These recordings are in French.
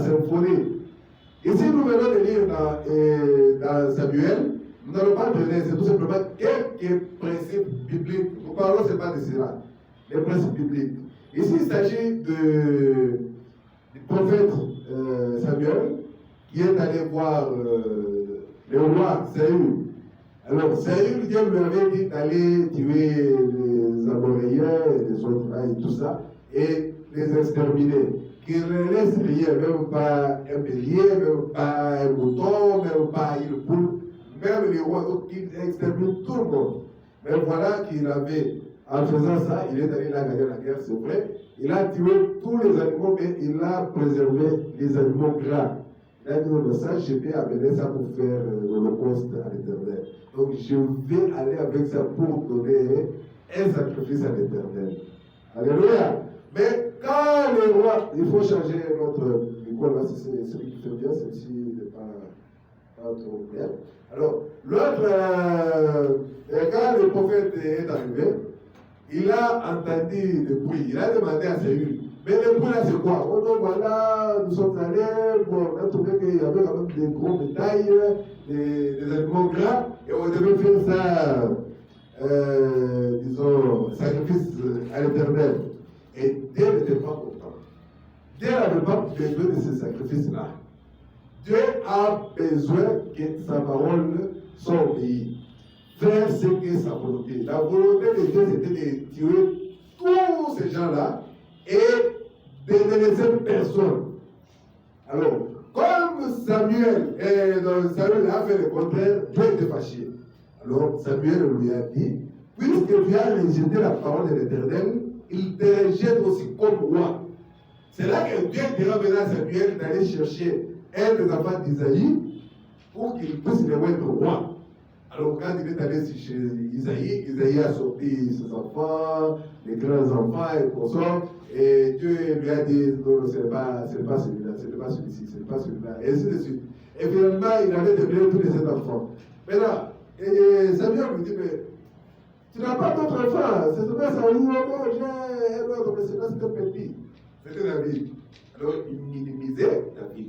symphonie. Ici, nous venons de lire dans Samuel, nous n'allons pas donner, c'est tout simplement quelques principes bibliques. Nous parlons, ce n'est pas de cela, les principes bibliques. Ici, il s'agit du prophète Samuel qui est allé voir le roi Saül. Alors, Saül, Dieu lui avait dit d'aller tuer les Amoréens et les autres là et tout ça, et les exterminer. Qu'il ne laisse rien, même pas un bélier, même pas un mouton, même pas une poule, même les rois, donc il extermine tout le monde. Mais voilà qu'il avait, en faisant ça, il est allé là gagner la guerre, c'est vrai. Il a tué tous les animaux, mais il a préservé les animaux gras. Il a dit, non, ça, je vais amener ça pour faire l'Holocauste à l'Éternel. Donc, je vais aller avec ça pour donner un sacrifice à l'Éternel. Alléluia. Mais quand le roi, il faut changer notre micro là, si c'est celui qui fait bien, celle-ci n'est pas trop bien. Alors, l'autre, quand le prophète est arrivé, il a entendu le bruit, il a demandé à Saül, mais le bruit là c'est quoi? Oh non, voilà, nous sommes allés, bon, on a trouvé qu'il y avait quand même des gros bétails, des animaux gras, et on devait faire ça, disons, sacrifice à l'Éternel. Et Dieu n'était pas content. Dieu n'avait pas besoin de ce sacrifice-là. Dieu a besoin que sa parole soit obéie. Faire ce que sa volonté. La volonté de Dieu, c'était de tuer tous ces gens-là et de ne laisser personne. Alors, comme Samuel a fait le contraire, Dieu était fâché. Alors, Samuel lui a dit, puisque tu as rejeté la parole de l'Éternel, il te rejette aussi comme roi. C'est là que Dieu dira maintenant à Samuel d'aller chercher un des enfants d'Isaïe pour qu'il puisse le mettre roi. Alors quand il est allé chez Isaïe, Isaïe a sorti ses enfants, les grands enfants et consorts, et Dieu lui a dit, non, ce n'est pas celui-là, ce n'est pas celui-ci, ce n'est pas celui-là, et ainsi de suite. Et finalement, il avait développé tous les sept enfants. Maintenant, Samuel lui dit, mais tu n'as pas d'autre enfant, c'est seulement ça, il dit, non, j'ai un autre, mais celui-là c'était petit. C'était David. Alors, il minimisait David.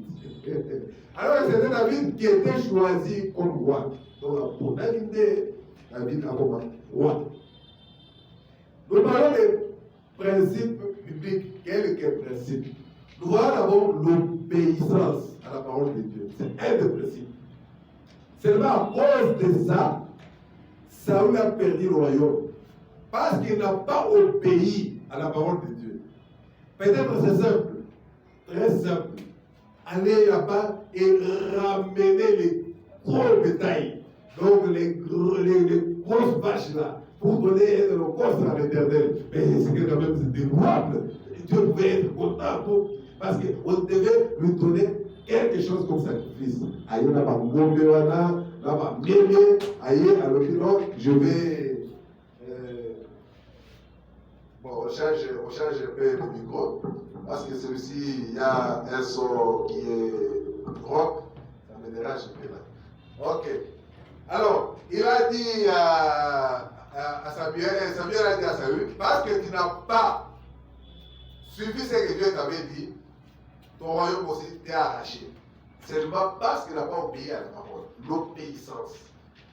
Alors, c'était David qui était choisi comme roi. Donc, pour David a comme roi. Nous parlons des principes bibliques. Quelques principes. Nous voyons d'abord l'obéissance à la parole de Dieu. C'est un des principes. Seulement à cause de ça, Saül a perdu le royaume. Parce qu'il n'a pas obéi à la parole de Dieu. Peut-être c'est simple, très simple. Aller là-bas et ramener les gros bétails, donc les grosses vaches là, pour donner un holocauste à l'Éternel. Mais c'est quand même délouable. Dieu pouvait être content parce qu'on devait lui donner quelque chose comme sacrifice. Aïe, on n'a pas Gombéwana, on n'a pas Mémé, aïe, alors non, je vais. Bon, on change un peu le micro, parce que celui-ci, il y a un son qui est rock, ça me dérange un peu là. Ok. Alors, il a dit à Samuel, Samuel a dit à Saül, parce que tu n'as pas suivi ce que Dieu t'avait dit, ton royaume aussi t'est arraché. Seulement parce qu'il n'a pas obéi à la parole. L'obéissance.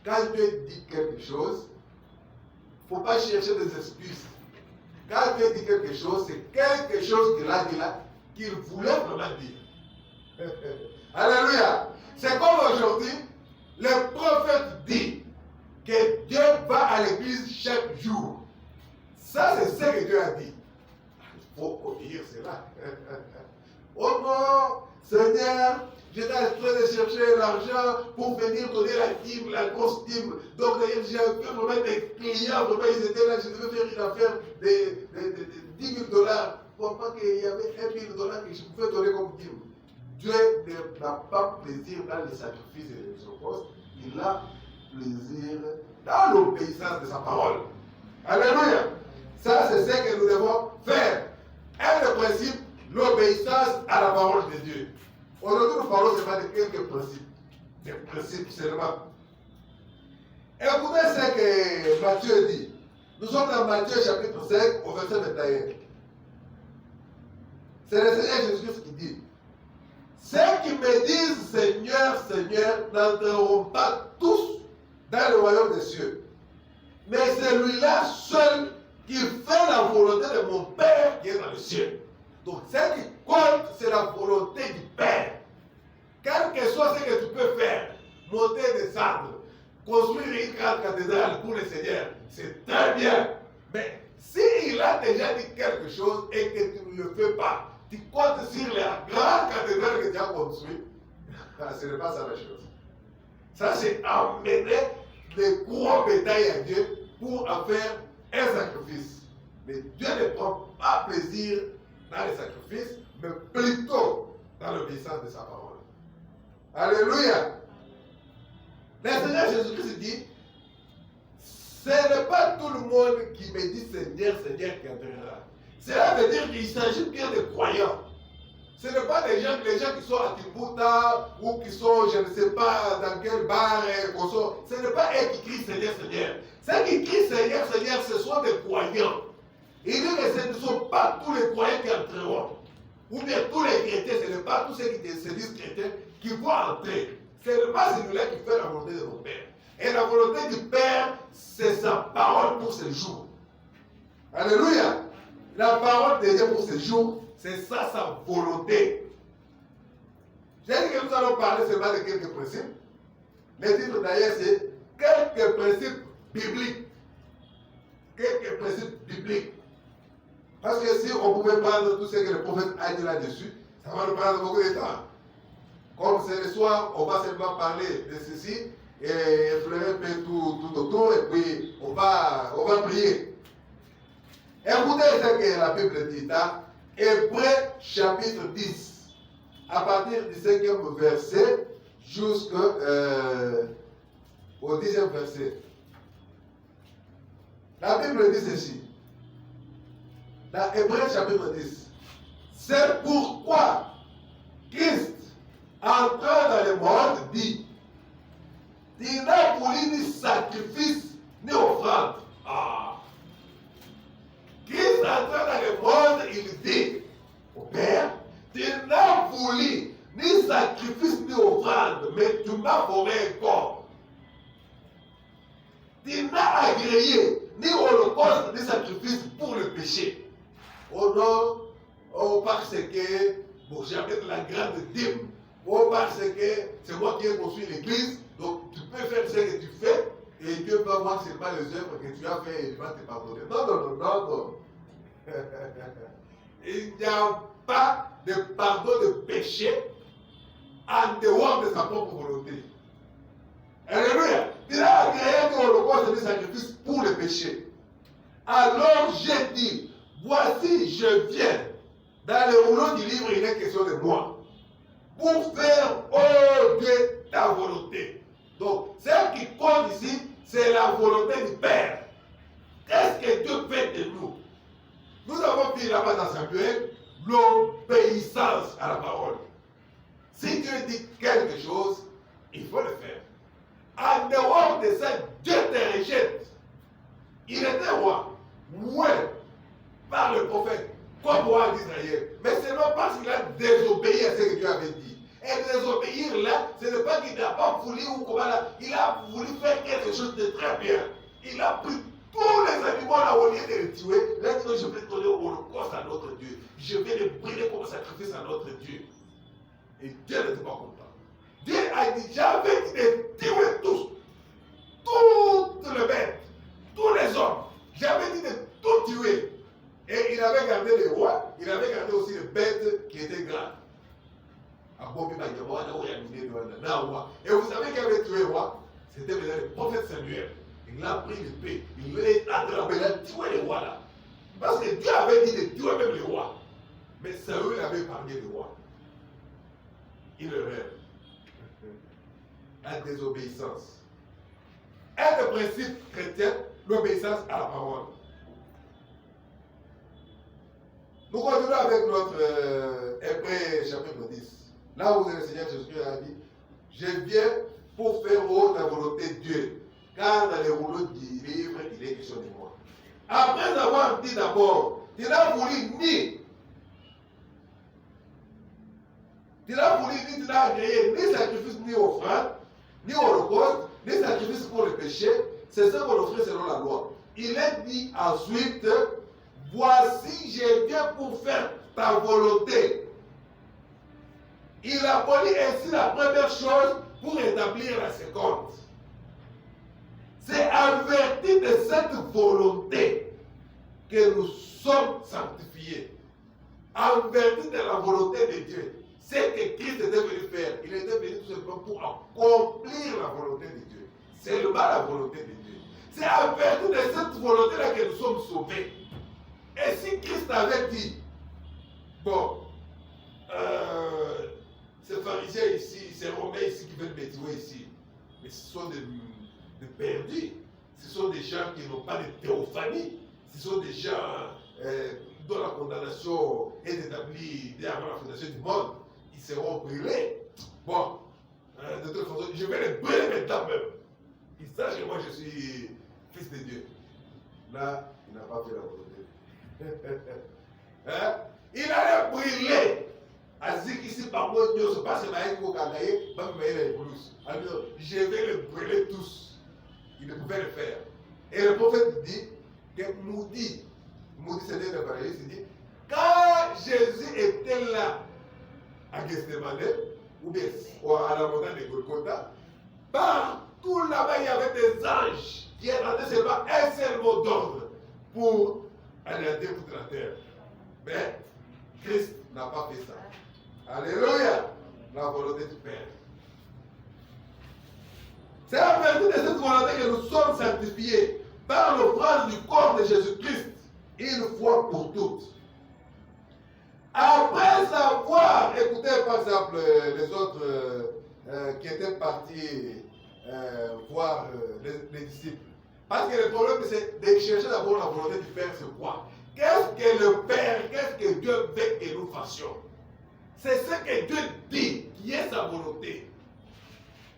Quand Dieu dit quelque chose, il ne faut pas chercher des excuses. Quand Dieu dit quelque chose, c'est quelque chose qu'il a dit là, qu'il voulait vraiment dire. Alléluia. C'est comme aujourd'hui, le prophète dit que Dieu va à l'église chaque jour. Ça, c'est ce que Dieu a dit. Il faut obéir cela. Oh non, Seigneur, j'étais en train de chercher l'argent pour venir donner la dîme, la grosse dîme. Donc, j'ai vraiment des clients, vraiment, ils étaient là, je devais faire une affaire de 10 000 $. Pour pas qu'il y avait 1 000 $ que je pouvais donner comme dîme. Dieu n'a pas plaisir dans les sacrifices et les holocaustes, il a plaisir dans l'obéissance de sa parole. Alléluia. Ça, c'est ce que nous devons faire. Un des principes, l'obéissance à la parole de Dieu. Aujourd'hui, nous parlons seulement de quelques principes. Des principes seulement. Écoutez ce que Matthieu dit. Nous sommes dans Matthieu chapitre 5 au verset 21. C'est le Seigneur Jésus qui dit, Ceux qui me disent Seigneur, Seigneur, n'entreront pas tous dans le royaume des cieux. Mais celui-là seul qui fait la volonté de mon Père qui est dans le ciel. Donc, ce qui compte, c'est la volonté du Père. Quel que soit ce que tu peux faire, monter des arbres, construire une grande cathédrale pour le Seigneur, c'est très bien. Mais s'il a déjà dit quelque chose et que tu ne le fais pas, tu comptes sur la grande cathédrale que tu as construite, ce n'est pas ça la chose. Ça, c'est amener des gros bétails à Dieu pour en faire un sacrifice. Mais Dieu ne prend pas plaisir dans les sacrifices, mais plutôt dans l'obéissance de sa parole. Alléluia. Le Seigneur Jésus-Christ dit, ce n'est pas tout le monde qui me dit Seigneur, Seigneur qui entrera. Cela veut dire qu'il s'agit bien de croyants. Ce n'est pas les gens qui sont à Timbuktu ou qui sont, je ne sais pas, dans quel bar, ce n'est pas eux qui crient Seigneur, Seigneur. Ceux qui crient Seigneur, Seigneur, ce sont des croyants. Il dit que ce ne sont pas tous les croyants qui entreront. Ou bien tous les chrétiens, ce n'est pas tous ceux qui se disent chrétiens qui vont entrer. C'est le pas celui-là qui fait la volonté de mon Père. Et la volonté du Père, c'est sa parole pour ce jour. Alléluia. La parole de Dieu pour ce jour, c'est ça sa volonté. J'ai dit que nous allons parler seulement de quelques principes. Le titre d'ailleurs, c'est quelques principes bibliques. Quelques principes bibliques. Parce que si on pouvait prendre tout ce que le prophète a dit là-dessus, ça va nous prendre beaucoup de temps. Comme c'est le soir, on va seulement parler de ceci et effleurer un peu tout autour et puis on va prier. Écoutez ce que la Bible dit dans Hébreux chapitre 10, à partir du 5e verset jusqu'au 10e verset. La Bible dit ceci. Dans Hébreux chapitre 10. C'est pourquoi Christ, entrant dans le monde, dit, il n'a voulu ni sacrifice ni offrande. Christ entrant dans le monde, il dit au Père, tu n'as voulu ni sacrifice ni offrande, mais tu m'as formé un corps. Tu n'as agréé ni holocauste ni sacrifice pour le péché. Oh non, oh parce que bon, j'avais de la grande dîme, oh parce que c'est moi qui ai construit l'église, donc tu peux faire ce que tu fais, et Dieu va voir ce n'est pas les œuvres que tu as fait et il va te pardonner. Non, non, non, non, non. Il n'y a pas de pardon de péché en dehors de sa propre volonté. Alléluia. Il a agréé que l'holocauste et le sacrifice pour le péché. Alors j'ai dit, voici, je viens. Dans le rouleau du livre, il est question de moi. Pour faire, oh Dieu, ta volonté. Donc, ce qui compte ici, c'est la volonté du Père. Qu'est-ce que Dieu fait de nous? Nous avons vu là-bas dans Samuel l'obéissance à la parole. Si Dieu dit quelque chose, il faut le faire. En dehors de ça, Dieu te rejette. Il était roi. Ouais. Par le prophète, comme roi d'Israël. Mais seulement parce qu'il a désobéi à ce que Dieu avait dit. Et désobéir là, ce n'est pas qu'il n'a pas voulu ou comment là, il a voulu faire quelque chose de très bien. Il a pris tous les animaux là au lieu de les tuer. Là, il dit, je vais donner au holocauste à notre Dieu. Je vais les brûler comme sacrifice à notre Dieu. Et Dieu n'était pas content. Dieu a dit, j'avais dit de tuer tous. Toutes les bêtes, tous les hommes. J'avais dit de tout tuer. Et il avait gardé les rois, il avait gardé aussi les bêtes qui étaient grandes. Et vous savez qui avait tué le roi? C'était le prophète Samuel. Il a pris l'épée, il l'a attrapé, il a tué les rois là. Parce que Dieu avait dit de tuer même les rois. Mais Saül avait épargné les rois. Il rêve. La désobéissance. Un des principes chrétiens, l'obéissance à la parole. Nous continuons avec notre Hébreux chapitre 10. Là où le Seigneur Jésus-Christ a dit, je viens pour faire haute la volonté de Dieu, car dans les rouleaux du livre, il est question de moi. Après avoir dit d'abord, il n'a voulu ni Tu n'as voulu ni tu n'as agréé ni sacrifice ni offrande, ni holocauste, ni sacrifice pour le péché. C'est ce qu'on offrait selon la loi. Il est dit ensuite, voici, je viens pour faire ta volonté. Il abolit ainsi la première chose pour établir la seconde. C'est en vertu de cette volonté que nous sommes sanctifiés. En vertu de la volonté de Dieu. C'est que Christ était venu faire. Il était venu tout simplement pour accomplir la volonté de Dieu. C'est seulement la volonté de Dieu. C'est en vertu de cette volonté-là que nous sommes sauvés. Et si Christ avait dit, bon, ces pharisiens ici, ces romains ici qui veulent me tuer ici, mais ce sont des perdus. Ce sont des gens qui n'ont pas de théophanie. Ce sont des gens dont la condamnation est établie dès avant la fondation du monde. Ils seront brûlés. Bon, de toute façon, je vais les brûler maintenant même. Ils sachent que moi je suis fils de Dieu. Là, il n'a pas fait la volonté. Hein? Il allait brûler. Azik ici par moi, Dieu se passe par un cocaïne, je vais les brûler tous. Il ne pouvait le faire. Et le prophète dit que Moudi c'était un évangéliste, il dit, quand Jésus était là, à Gethsemane, ou bien à la montagne de Golgotha, partout là-bas, il y avait des anges qui rendaient seulement un seul mot d'ordre pour anéantir toute la terre. Mais Christ n'a pas fait ça. Alléluia! La volonté du Père. C'est en vertu de cette volonté que nous sommes sanctifiés par l'offrande du corps de Jésus-Christ, une fois pour toutes. Après avoir écouté par exemple les autres qui étaient partis voir les disciples, parce que le problème c'est de chercher d'abord la volonté du Père, c'est quoi? Qu'est-ce que le Père, qu'est-ce que Dieu veut que nous fassions? C'est ce que Dieu dit qui est sa volonté.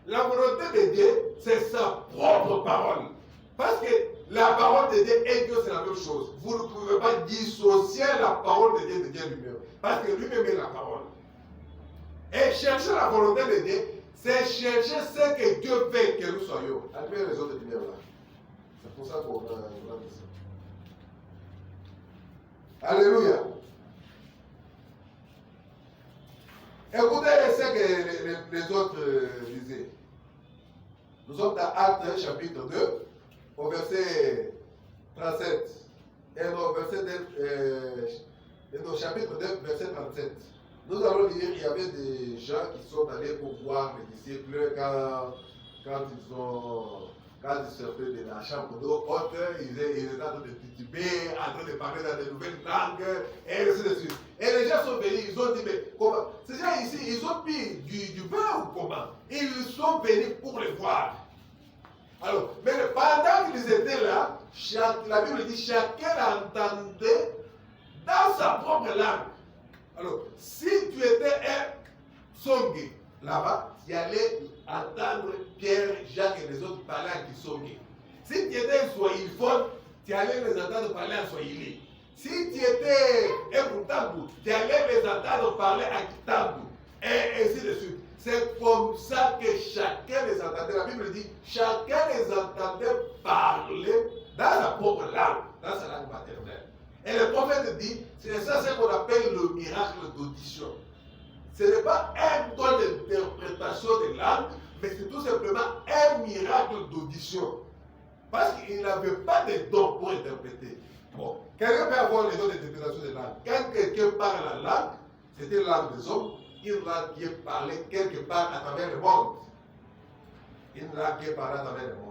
La volonté de Dieu, c'est sa propre parole. Parce que la parole de Dieu et Dieu, c'est la même chose. Vous ne pouvez pas dissocier la parole de Dieu lui-même. Parce que lui-même est la parole. Et chercher la volonté de Dieu, c'est chercher ce que Dieu veut que nous soyons. Allez les autres lumières là. C'est pour ça qu'on a dit ça. Alléluia. Écoutez ce que les autres disaient. Nous sommes dans Actes chapitre 2, au verset 37. Et au chapitre 2, verset 37. Nous allons lire, il y avait des gens qui sont allés pour voir les disciples quand ils sortaient de la chambre d'eau haute, ils étaient en train de tituber, en train de parler dans de nouvelles langues, et ainsi de suite. Et les gens sont venus, ils ont dit, mais comment? Ces gens ici, ils ont pris du vin ou comment? Ils sont venus pour le voir. Alors, mais pendant qu'ils étaient là, la Bible dit, chacun entendait dans sa propre langue. Alors, si tu étais un Songé, là-bas, tu allais entendre Pierre, Jacques et les autres parler en Kisongé. Si tu étais un Swahiliphone, tu allais les entendre parler en Swahili. Si tu étais un Mutambu, tu allais les entendre parler en Kitambu. Et ainsi de suite. C'est comme ça que chacun les entendait. La Bible dit, chacun les entendait parler dans sa propre langue, dans sa langue maternelle. Et le prophète dit, c'est ça ce qu'on appelle le miracle d'audition. Ce n'est pas un don d'interprétation de langue, mais c'est tout simplement un miracle d'audition. Parce qu'il n'avait pas de don pour interpréter. Bon, quelqu'un peut avoir les dons d'interprétation de langue. Quand quelqu'un parle la langue, c'était la langue des hommes, une langue qui est parlée quelque part à travers le monde. Une langue qui est parlée à travers le monde.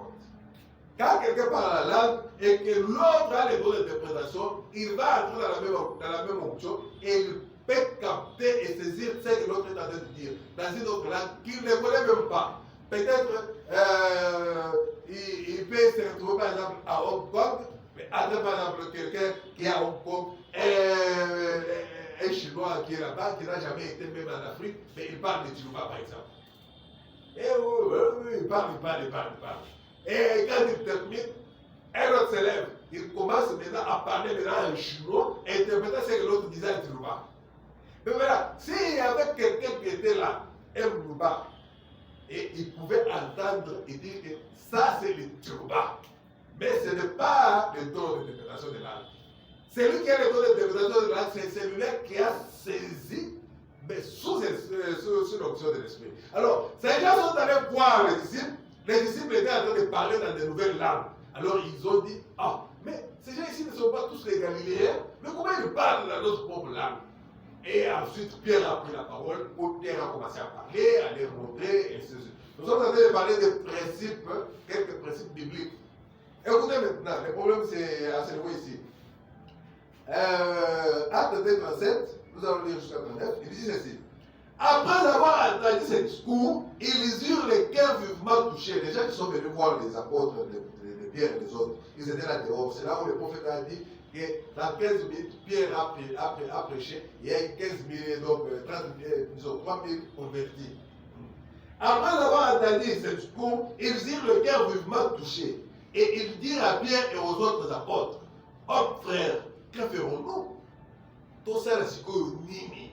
Quand quelqu'un parle la langue et que l'autre a les dons d'interprétation, il va entrer dans la même onction et il peut capter et saisir ce que l'autre est en train de dire dans une autre langue qu'il ne connaît même pas. Peut-être il peut se retrouver par exemple à Hong Kong, mais entre par exemple quelqu'un qui est à Hong Kong, un Chinois qui est là-bas, qui n'a jamais été même en Afrique, mais il parle de Chiluba par exemple. Et oui, il parle. Et quand il termine, un autre se lève. Il commence maintenant à parler maintenant en chinois et interpréter ce que l'autre disait en Chiluba. Mais voilà, s'il y avait quelqu'un qui était là, un Mouba, et il pouvait entendre et dire que ça c'est le turba. Mais ce n'est pas le don d'interprétation de langue. Celui qui a le don d'interprétation de langue, c'est celui-là qui a saisi, mais sous l'option de l'esprit. Alors, ces gens sont allés voir les disciples étaient en train de parler dans de nouvelles langues. Alors ils ont dit, ah, mais ces gens ici ne sont pas tous les Galiléens, mais comment ils parlent dans notre propre langue? Et ensuite, Pierre a pris la parole, Pierre a commencé à parler, à les montrer, et ceci. Nous sommes en train de parler des principes, quelques principes bibliques. Écoutez maintenant, le problème c'est à ce niveau ici. Acte 2, 37, nous allons lire jusqu'à 39, il dit ceci. Après avoir entendu ce discours, ils eurent les cœurs vivement touchés. Les gens qui sont venus voir les apôtres, les Pierre et les autres, ils étaient là dehors. C'est là où le prophète a dit que dans 15 minutes, Pierre a prêché, il y a eu 15 000, donc 30 000, disons 3 000 convertis. Après avoir entendu ce discours, ils eurent le cœur vivement touché. Et ils dirent à Pierre et aux autres apôtres, oh frère, que ferons-nous? Tout ça, c'est ce que Nimi.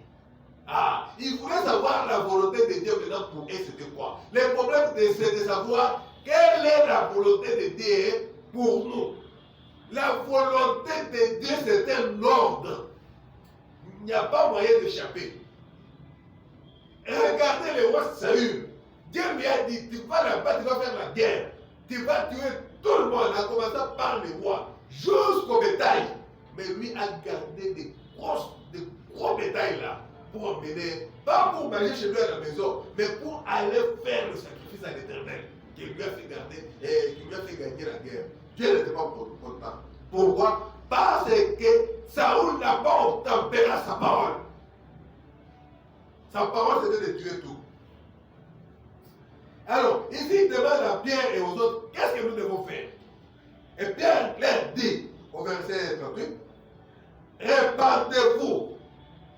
Ah, ils voulaient savoir la volonté de Dieu maintenant pour eux, c'était quoi? Le problème, c'est de savoir quelle est la volonté de Dieu pour nous. La volonté de Dieu, c'est un ordre. Il n'y a pas moyen d'échapper. Regardez le roi Saül. Dieu lui a dit, tu vas là-bas, tu vas faire la guerre. Tu vas tuer tout le monde, en commençant par les rois, jusqu'au bétail. Mais lui a gardé des gros bétails là, pour emmener, pas pour manger chez lui à la maison, mais pour aller faire le sacrifice à l'Éternel, qui lui a fait garder et qui lui a fait gagner la guerre. Dieu n'était pas content. Pourquoi? Parce que Saoul n'a pas obtempéré sa parole. Sa parole c'était de tuer tout. Alors, ici il demande à Pierre et aux autres, qu'est-ce que nous devons faire? Et Pierre leur dit, au verset 38, répandez-vous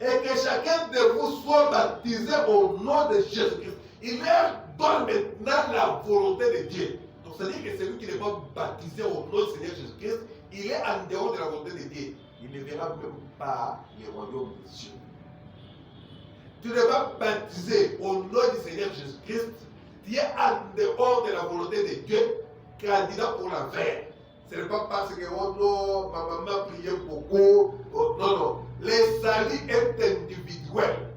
et que chacun de vous soit baptisé au nom de Jésus-Christ. Il leur donne maintenant la volonté de Dieu. Donc, c'est-à-dire que celui qui n'est pas baptisé au nom du Seigneur Jésus-Christ, il est en dehors de la volonté de Dieu. Il ne verra même pas les royaumes des cieux. Tu n'es pas baptisé au nom du Seigneur Jésus-Christ, tu es en dehors de la volonté de Dieu, candidat pour l'enfer. Ce n'est pas parce que, oh non, ma maman priait beaucoup. Oh, non, non. Le salut est individuel.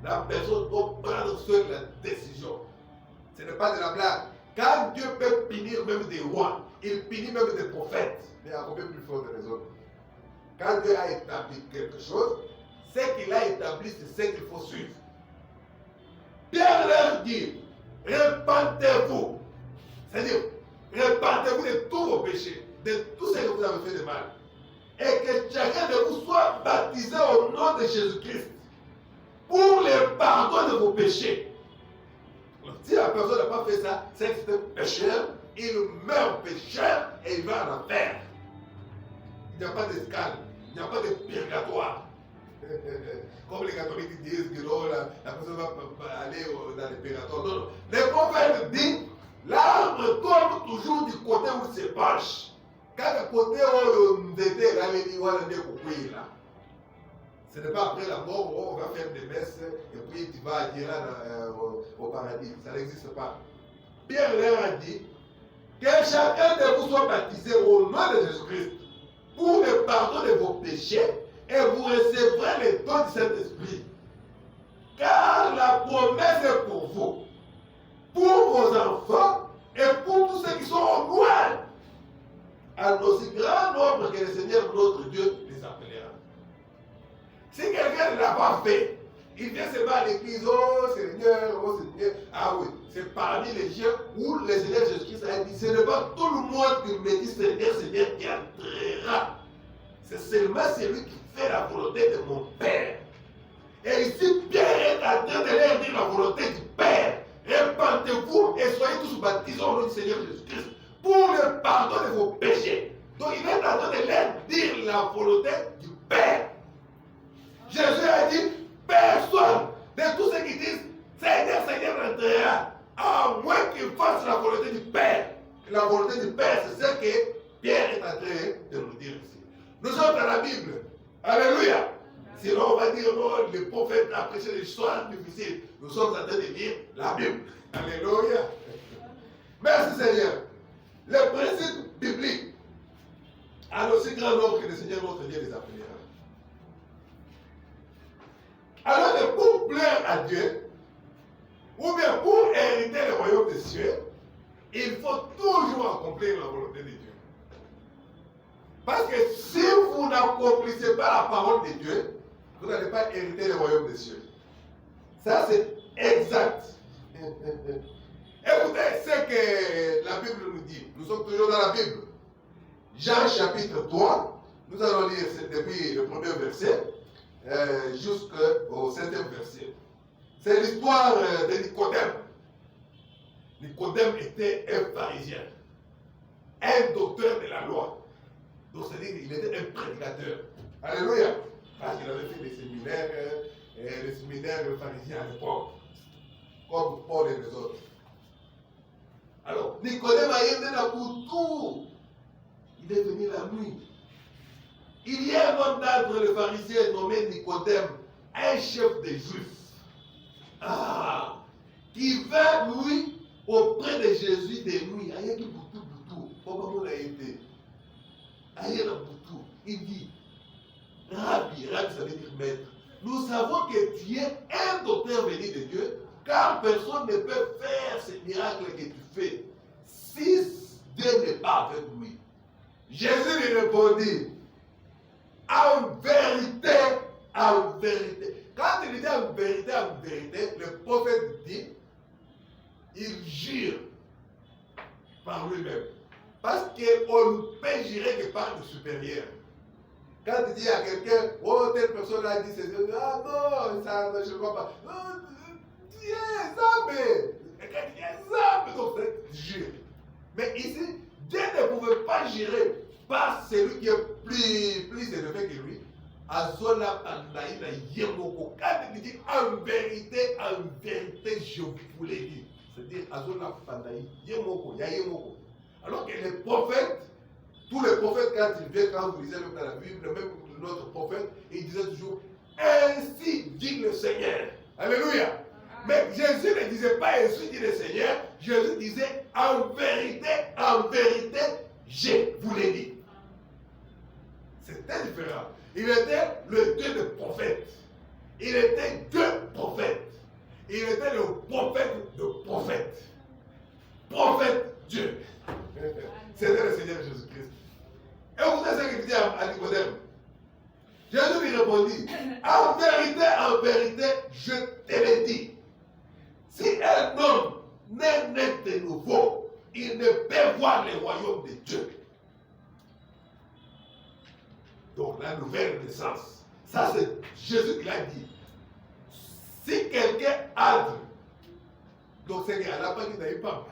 La personne doit prendre seule la décision. Ce n'est pas de la blague. Quand Dieu peut punir même des rois, il punit même des prophètes. Mais à combien plus fort de raison? Quand Dieu a établi quelque chose, ce qu'il a établi, c'est ce qu'il faut suivre. Pierre leur dit, répandez-vous. C'est-à-dire, répandez-vous de tous vos péchés, de tout ce que vous avez fait de mal. Et que chacun de vous soit baptisé au nom de Jésus-Christ pour le pardon de vos péchés. Alors, si la personne n'a pas fait ça, c'est que c'est un pécheur, il meurt pécheur et il va en enfer. Il n'y a pas d'escale, il n'y a pas de purgatoire. Comme les catholiques disent que non, la personne va aller dans le purgatoire. Non, non. Le prophète dit, l'arbre tombe toujours du côté où il se penche. Quand le côté où on était là, il dit, voilà, là. Ce n'est pas après la mort où on va faire des messes et puis tu vas aller là au paradis. Ça n'existe pas. Pierre leur a dit que chacun de vous soit baptisé au nom de Jésus-Christ pour le pardon de vos péchés et vous recevrez le don du Saint-Esprit. Car la promesse est pour vous, pour vos enfants et pour tous ceux qui sont au loin, à aussi grand nombre que le Seigneur notre Dieu les appellera. Si quelqu'un ne l'a pas fait, il vient se battre à l'église, oh Seigneur, ah oui, c'est parmi les gens où le Seigneur Jésus-Christ a dit, ce n'est pas tout le monde qui me dit Seigneur, Seigneur qui entrera. C'est seulement celui qui fait la volonté de mon Père. Et ici, Pierre est en train de leur dire la volonté du Père. Répandez-vous et soyez tous baptisés au nom du Seigneur Jésus-Christ pour le pardon de vos péchés. Donc il est en train de leur dire la volonté du Père. Jésus a dit, personne de tous ceux qui disent Seigneur, Seigneur entrera, à moins qu'il fasse la volonté du Père. La volonté du Père, c'est ce que Pierre est en train de nous dire ici. Nous sommes dans la Bible. Alléluia. Sinon, on va dire, non, le prophète a prêché des histoires difficiles. Nous sommes en train de lire la Bible. Alléluia. Merci Seigneur. Le principe biblique a aussi grand nombre que le Seigneur notre Dieu les appellera. Alors que pour plaire à Dieu, ou bien pour hériter le royaume des cieux, il faut toujours accomplir la volonté de Dieu. Parce que si vous n'accomplissez pas la parole de Dieu, vous n'allez pas hériter le royaume des cieux. Ça, c'est exact. Écoutez ce que la Bible nous dit. Nous sommes toujours dans la Bible. Jean chapitre 3. Nous allons lire depuis le premier verset jusqu'au 7e verset. C'est l'histoire de Nicodème. Nicodème était un pharisien, un docteur de la loi. Donc, c'est-à-dire qu'il était un prédicateur. Alléluia. Parce qu'il avait fait des séminaires pharisiens à l'époque, comme Paul et les autres. Alors, Nicodème a été là pour tout. Il est venu la nuit. Il y a un homme d'entre les pharisiens nommé Nicodème, un chef des Juifs, qui va, lui, auprès de Jésus de nuit. Aïe, boutou. Comment on a été? Aïe, boutou. Il dit, Rabbi, ça veut dire maître. Nous savons que tu es un docteur venu de Dieu, car personne ne peut faire ces miracles que tu fais si Dieu n'est pas avec lui. Jésus lui répondit, en vérité, quand il dit en vérité, le prophète dit, il jure par lui-même. Parce qu'on ne peut jurer que par le supérieur. Quand il dit à quelqu'un, oh, telle personne a dit, c'est Dieu, ah non, ça, je ne crois pas. Non, Dieu, Zambé. Et quand il dit Zambé, donc c'est jure. Mais ici, Dieu ne pouvait pas jurer par celui qui est plus élevé que lui. Azola Pandaïna Yemoko. Quand il dit en vérité, je vous l'ai dit. C'est-à-dire Azola Pandaïna Yemoko, Yemoko. Alors que les prophètes, tous les prophètes, quand ils viennent, quand vous lisez même dans la Bible, même notre prophète, il disait toujours ainsi dit le Seigneur. Alléluia. Mais Jésus ne disait pas ainsi dit le Seigneur. Jésus disait en vérité, je vous l'ai dit. C'était différent. Il était le Dieu des prophètes. Il était deux prophètes. Il était le prophète de prophètes. Prophète Dieu. C'était le Seigneur Jésus-Christ. Et vous savez ce qu'il dit à Nicodème. Jésus lui répondit, en vérité, je te l'ai dit. Si un homme n'est né de nouveau, il ne peut voir le royaume de Dieu. Donc la nouvelle naissance, ça c'est Jésus qui l'a dit. Si quelqu'un entre, donc c'est qu'il n'a pas dit d'ailleurs pas.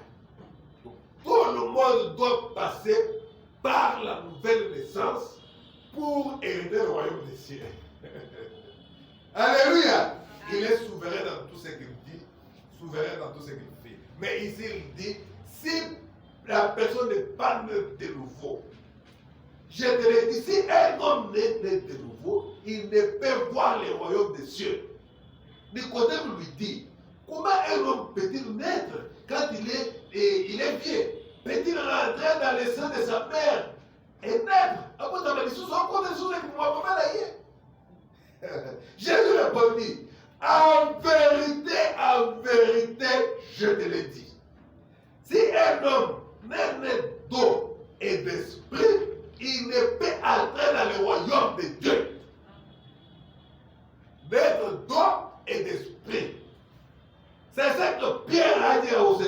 Tout le monde doit passer par la nouvelle naissance pour hériter le royaume des cieux. Alléluia. Il est souverain dans tout ce qu'il dit, souverain dans tout ce qu'il fait. Mais ici il dit, si la personne n'est pas née de nouveau, je te l'ai dit, si un homme n'est né de nouveau, il ne peut voir le royaume des cieux. Nicodème lui dit, comment un homme peut-il naître quand il est vieux? Peut-il rentrer dans le sein de sa mère et naître? Jésus répondit, en vérité, je te l'ai dit. Si un homme n'est né d'eau et d'esprit, il ne peut entrer dans le royaume de Dieu. Naître d'eau et d'esprit. C'est ça que Pierre a dit aux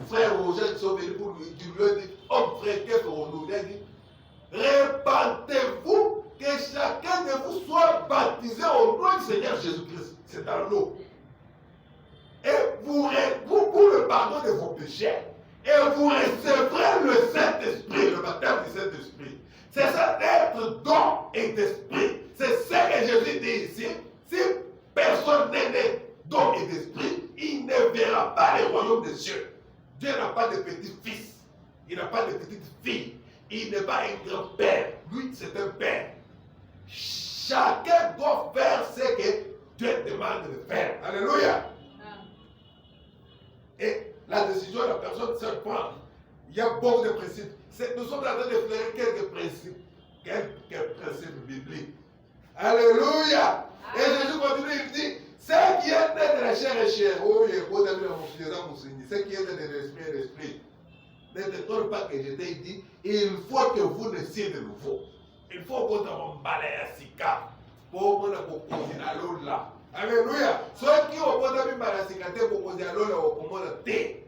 frères, aux gens qui sont venus pour lui dire, homme frère, qu'est-ce qu'on nous a dit? Répentez-vous, que chacun de vous soit baptisé au nom du Seigneur Jésus-Christ. C'est dans l'eau. Et vous pour le pardon de vos péchés. Et vous recevrez le Saint-Esprit, le baptême du Saint-Esprit. C'est ça d'être d'eau et d'esprit. C'est ça que Jésus dit ici. Si personne n'est né d'eau et d'esprit, il ne verra pas le royaume des cieux. Dieu n'a pas de petit-fils. Il n'a pas de petite-fille. Il n'est pas un grand-père. Lui, c'est un père. chacun doit faire ce que Dieu demande de faire. Alléluia. Et la décision de la personne se prend. Il y a beaucoup de principes. Nous sommes en train de faire quelques principes bibliques. Alléluia. Et Jésus continue, il dit, ce qui est né de la chair est chair. Oh, il y a beaucoup d'amis dans mon Seigneur. Ce qui est né de l'esprit est l'esprit. Ne t'étonne pas que je t'ai dit, il faut que vous naissiez de nouveau. Il faut que vous m'embalez à Sika. Pour que vous posiez à l'eau là. Alléluia. Ceux qui ont pas mis à Sika, pour poser à l'eau là, au moment de thé.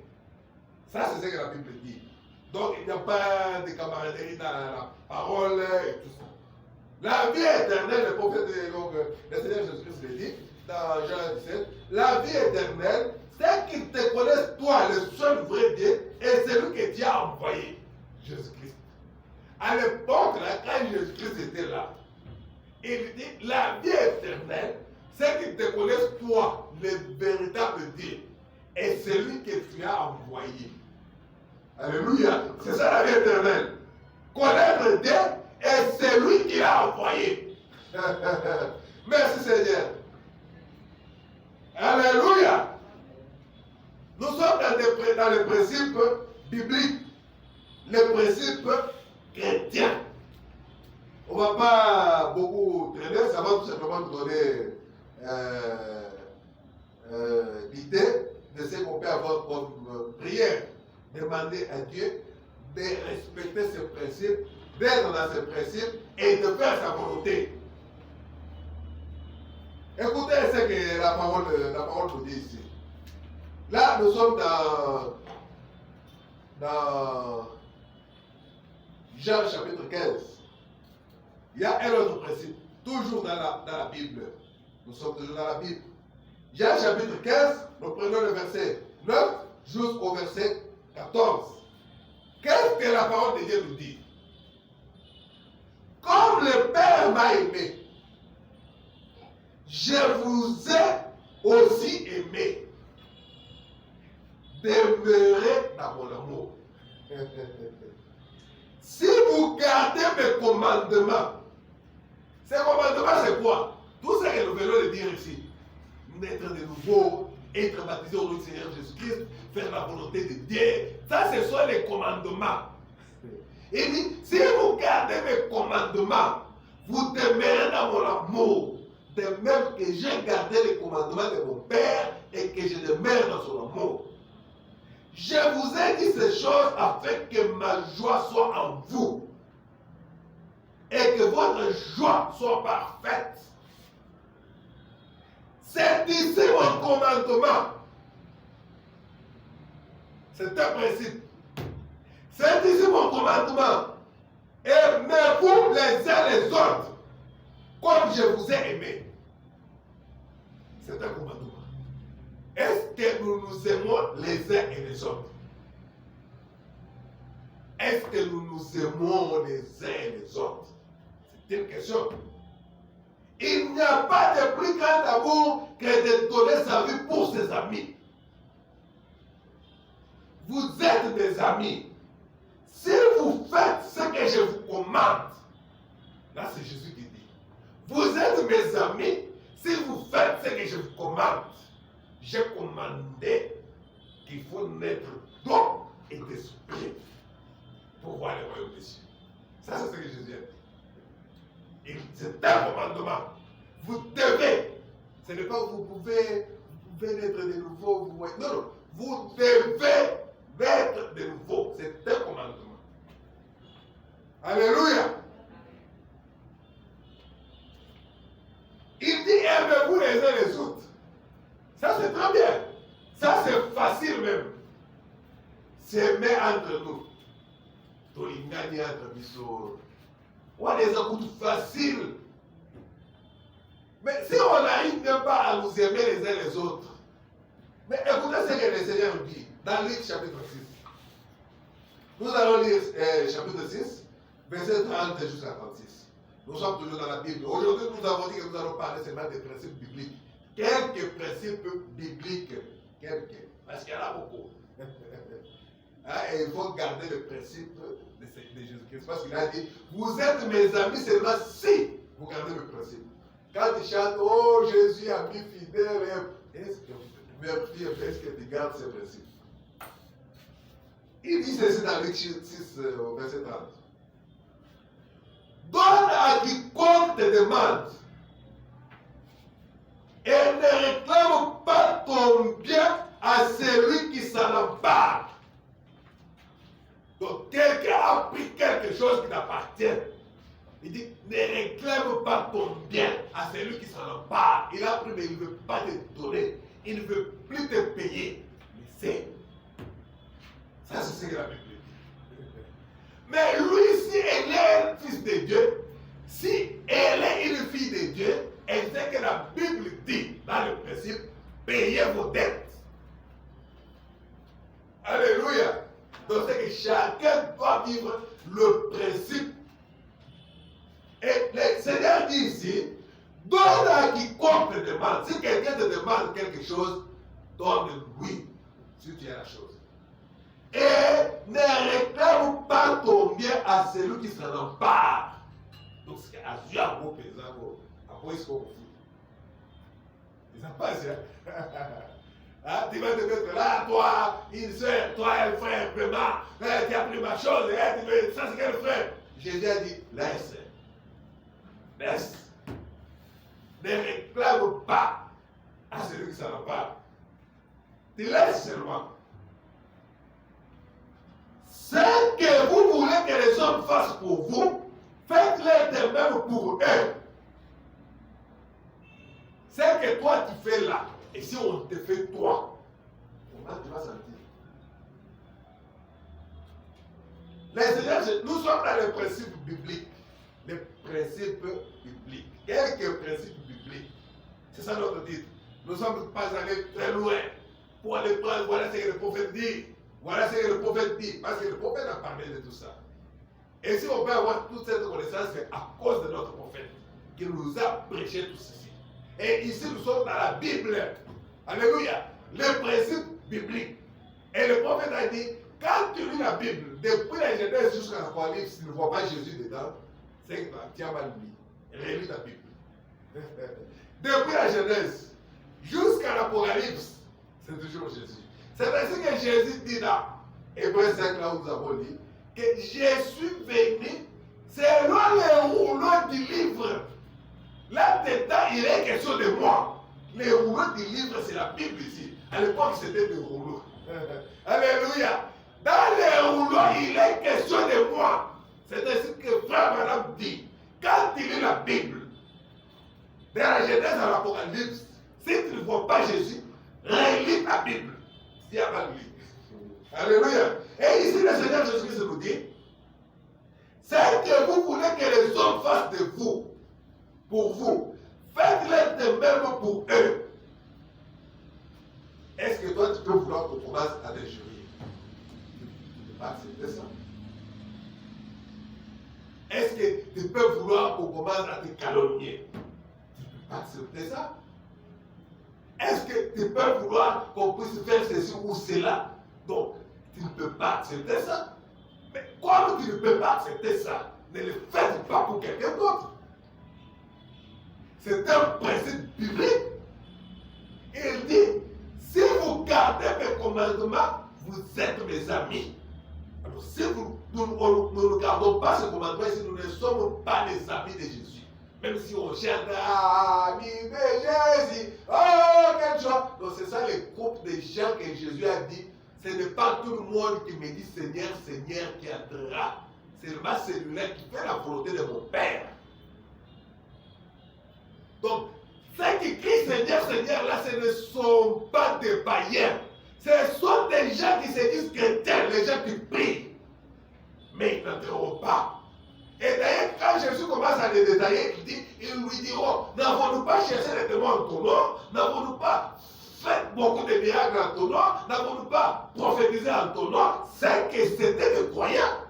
Ça, c'est ce que la Bible dit. Donc, il n'y a pas de camaraderie dans la parole et tout ça. La vie éternelle, le prophète, donc, le Seigneur Jésus-Christ le dit, dans Jean 17, la vie éternelle, c'est qu'ils te connaissent, toi, le seul vrai Dieu, et celui que Dieu a envoyé, Jésus-Christ. À l'époque, là, quand Jésus-Christ était là, il dit, la vie éternelle, c'est qu'ils te connaissent, toi, le véritable Dieu, et celui que tu as envoyé. Alléluia. C'est ça la vie éternelle. Connaître Dieu et celui qui l'a envoyé. Merci Seigneur. Alléluia. Nous sommes dans les principes bibliques, les principes chrétiens. On ne va pas beaucoup traîner, ça va tout simplement nous donner l'idée de ce qu'on peut avoir comme prière. Demander à Dieu de respecter ses principes, d'être dans ses principes et de faire sa volonté. Écoutez ce que la parole nous dit ici. Là, nous sommes dans Jean chapitre 15. Il y a un autre principe, toujours dans la Bible. Nous sommes toujours dans la Bible. Jean chapitre 15, nous prenons le verset 9 jusqu'au verset 14. Qu'est-ce que la parole de Dieu nous dit? Comme le Père m'a aimé, je vous ai aussi aimé. Demeurez dans mon amour. Si vous gardez mes commandements, ces commandements c'est quoi? Tout ce que nous venons de dire ici. Naître de nouveau, être baptisé au nom du Seigneur Jésus-Christ, faire la volonté de Dieu. Ça, ce sont les commandements. Il dit, si vous gardez mes commandements, vous demeurez dans mon amour. De même que j'ai gardé les commandements de mon Père et que je demeure dans son amour. Je vous ai dit ces choses afin que ma joie soit en vous et que votre joie soit parfaite. C'est ici mon commandement. C'est un principe. C'est ici mon commandement. Aimez-vous les uns les autres comme je vous ai aimé. C'est un commandement. Est-ce que nous nous aimons les uns et les autres? Est-ce que nous nous aimons les uns et les autres? C'est une question. Il n'y a pas de plus grand amour que de donner sa vie pour ses amis. Vous êtes des amis. Si vous faites ce que je vous commande, là c'est Jésus qui dit, vous êtes mes amis si vous faites ce que je vous commande. J'ai commandé qu'il faut naître d'eau et d'esprit pour voir le royaume des cieux. Ça, c'est ce que Jésus a dit. C'est un commandement. Vous devez. Ce n'est pas que vous pouvez naître de nouveau. Non, non. Vous devez naître de nouveau. C'est un commandement. Alléluia. Il dit aimez-vous les uns les autres. Ça c'est très bien. Ça c'est facile même. C'est aimer entre nous. Tolingani entre nous. On a des écoutes faciles. Mais si on n'arrive même pas à nous aimer les uns les autres, mais écoutez ce que le Seigneur nous dit dans Luc chapitre 6. Nous allons lire chapitre 6, verset 30 jusqu'à 36. Nous sommes toujours dans la Bible. Aujourd'hui, nous avons dit que nous allons parler seulement des principes bibliques. Quelques principes bibliques. Quelques. Parce qu'il y en a beaucoup. Et il faut garder le principe de Jésus-Christ. Parce qu'il a dit, vous êtes mes amis seulement si Vous gardez le principe. Quand ils chantent, oh Jésus, ami fidèle, est-ce que tu gardes ce principe? Il dit ceci dans Luc 6, au verset 30. Donne à quiconque te demande et ne réclame pas ton bien à celui qui s'en empare. Donc, quelqu'un a pris quelque chose qui t'appartient. Il dit, ne réclame pas ton bien à celui qui s'en empare. Il a pris, mais il ne veut pas te donner. Il ne veut plus te payer. Mais c'est. Ça, c'est ce que la Bible dit. Mais lui, si elle est un fils de Dieu, si elle est une fille de Dieu, elle sait que la Bible dit, dans le principe, payez vos dettes. Alléluia. Donc c'est que chacun doit vivre le principe. Et le Seigneur dit ici, donne à quiconque te demande. Si quelqu'un te demande quelque chose, donne-lui, si tu as la chose. Et ne réclame pas ton bien à celui qui s'en empare. Donc c'est à Dieu à vos paysans, à quoi est-ce qu'on fout. Ils n'ont pas ça. Ah, tu vas te mettre là, toi, une soeur, toi, un frère, vraiment, tu as pris ma chose, ça c'est quel frère? Jésus a dit, laisse. Laisse. Ne réclame pas à celui qui s'en empare. Tu laisses seulement. Ce que vous voulez que les hommes fassent pour vous, faites-le de même pour eux. Ce que toi tu fais là, et si on te fait toi, comment tu vas sentir? Les Seigneurs, nous sommes dans les principes bibliques. Les principes bibliques. Quelques principes bibliques. C'est ça notre titre. Nous ne sommes pas allés très loin pour aller prendre, voilà ce que le prophète dit. Voilà ce que le prophète dit. Parce que le prophète a parlé de tout ça. Et si on peut avoir toute cette connaissance, c'est à cause de notre prophète qui nous a prêché tout ceci. Et ici, nous sommes dans la Bible. Alléluia. Les principes bibliques. Et le prophète a dit, quand tu lis la Bible, depuis la Genèse jusqu'à l'Apocalypse, tu ne vois pas Jésus dedans, c'est que tu as mal lu. Relis ta Bible. Depuis la Genèse jusqu'à l'Apocalypse, c'est toujours Jésus. C'est ainsi que Jésus dit dans Hébreux 5, là où nous avons dit, que je suis venu selon les rouleaux du livre. Là-dedans, il est question de moi. Les rouleaux du livre, c'est la Bible ici. À l'époque, c'était des rouleaux. Alléluia. Dans les rouleaux, il est question de moi. C'est ainsi que Frère Branham dit. Quand il lit la Bible, de la Genèse à l'Apocalypse, si tu ne vois pas Jésus, relis ta Bible. Il y a pas de lui. Alléluia. Et ici, le Seigneur Jésus-Christ nous dit, c'est que vous voulez que les hommes fassent de vous, pour vous, faites-le de même pour eux. Est-ce que toi, tu peux vouloir qu'on commence à t'injurier? Tu ne peux pas accepter ça. Est-ce que tu peux vouloir qu'on commence à te calomnier? Tu ne peux pas accepter ça. Est-ce que tu peux vouloir qu'on puisse faire ceci ou cela? Donc, tu ne peux pas accepter ça. Mais comme tu ne peux pas accepter ça, ne le faites pas pour quelqu'un d'autre. C'est un principe biblique. Il dit, si vous gardez mes commandements, vous êtes mes amis. Alors si nous ne gardons pas ce commandement, si nous ne sommes pas les amis de Jésus, même si on chante amis de Jésus, oh quelle joie. Donc c'est ça le groupe de gens que Jésus a dit, ce n'est pas tout le monde qui me dit Seigneur, Seigneur qui entrera. C'est seulement celui-là qui fait la volonté de mon Père. Donc, ceux qui crient Seigneur, Seigneur, là, ce ne sont pas des païens. Ce sont des gens qui se disent chrétiens, les gens qui prient. Mais ils n'entreront pas. Et d'ailleurs, quand Jésus commence à les détailler, ils lui diront, n'avons-nous pas cherché les démons en ton nom? N'avons-nous pas fait beaucoup de miracles en ton nom? N'avons-nous pas prophétisé en ton nom? C'est que c'était des croyants.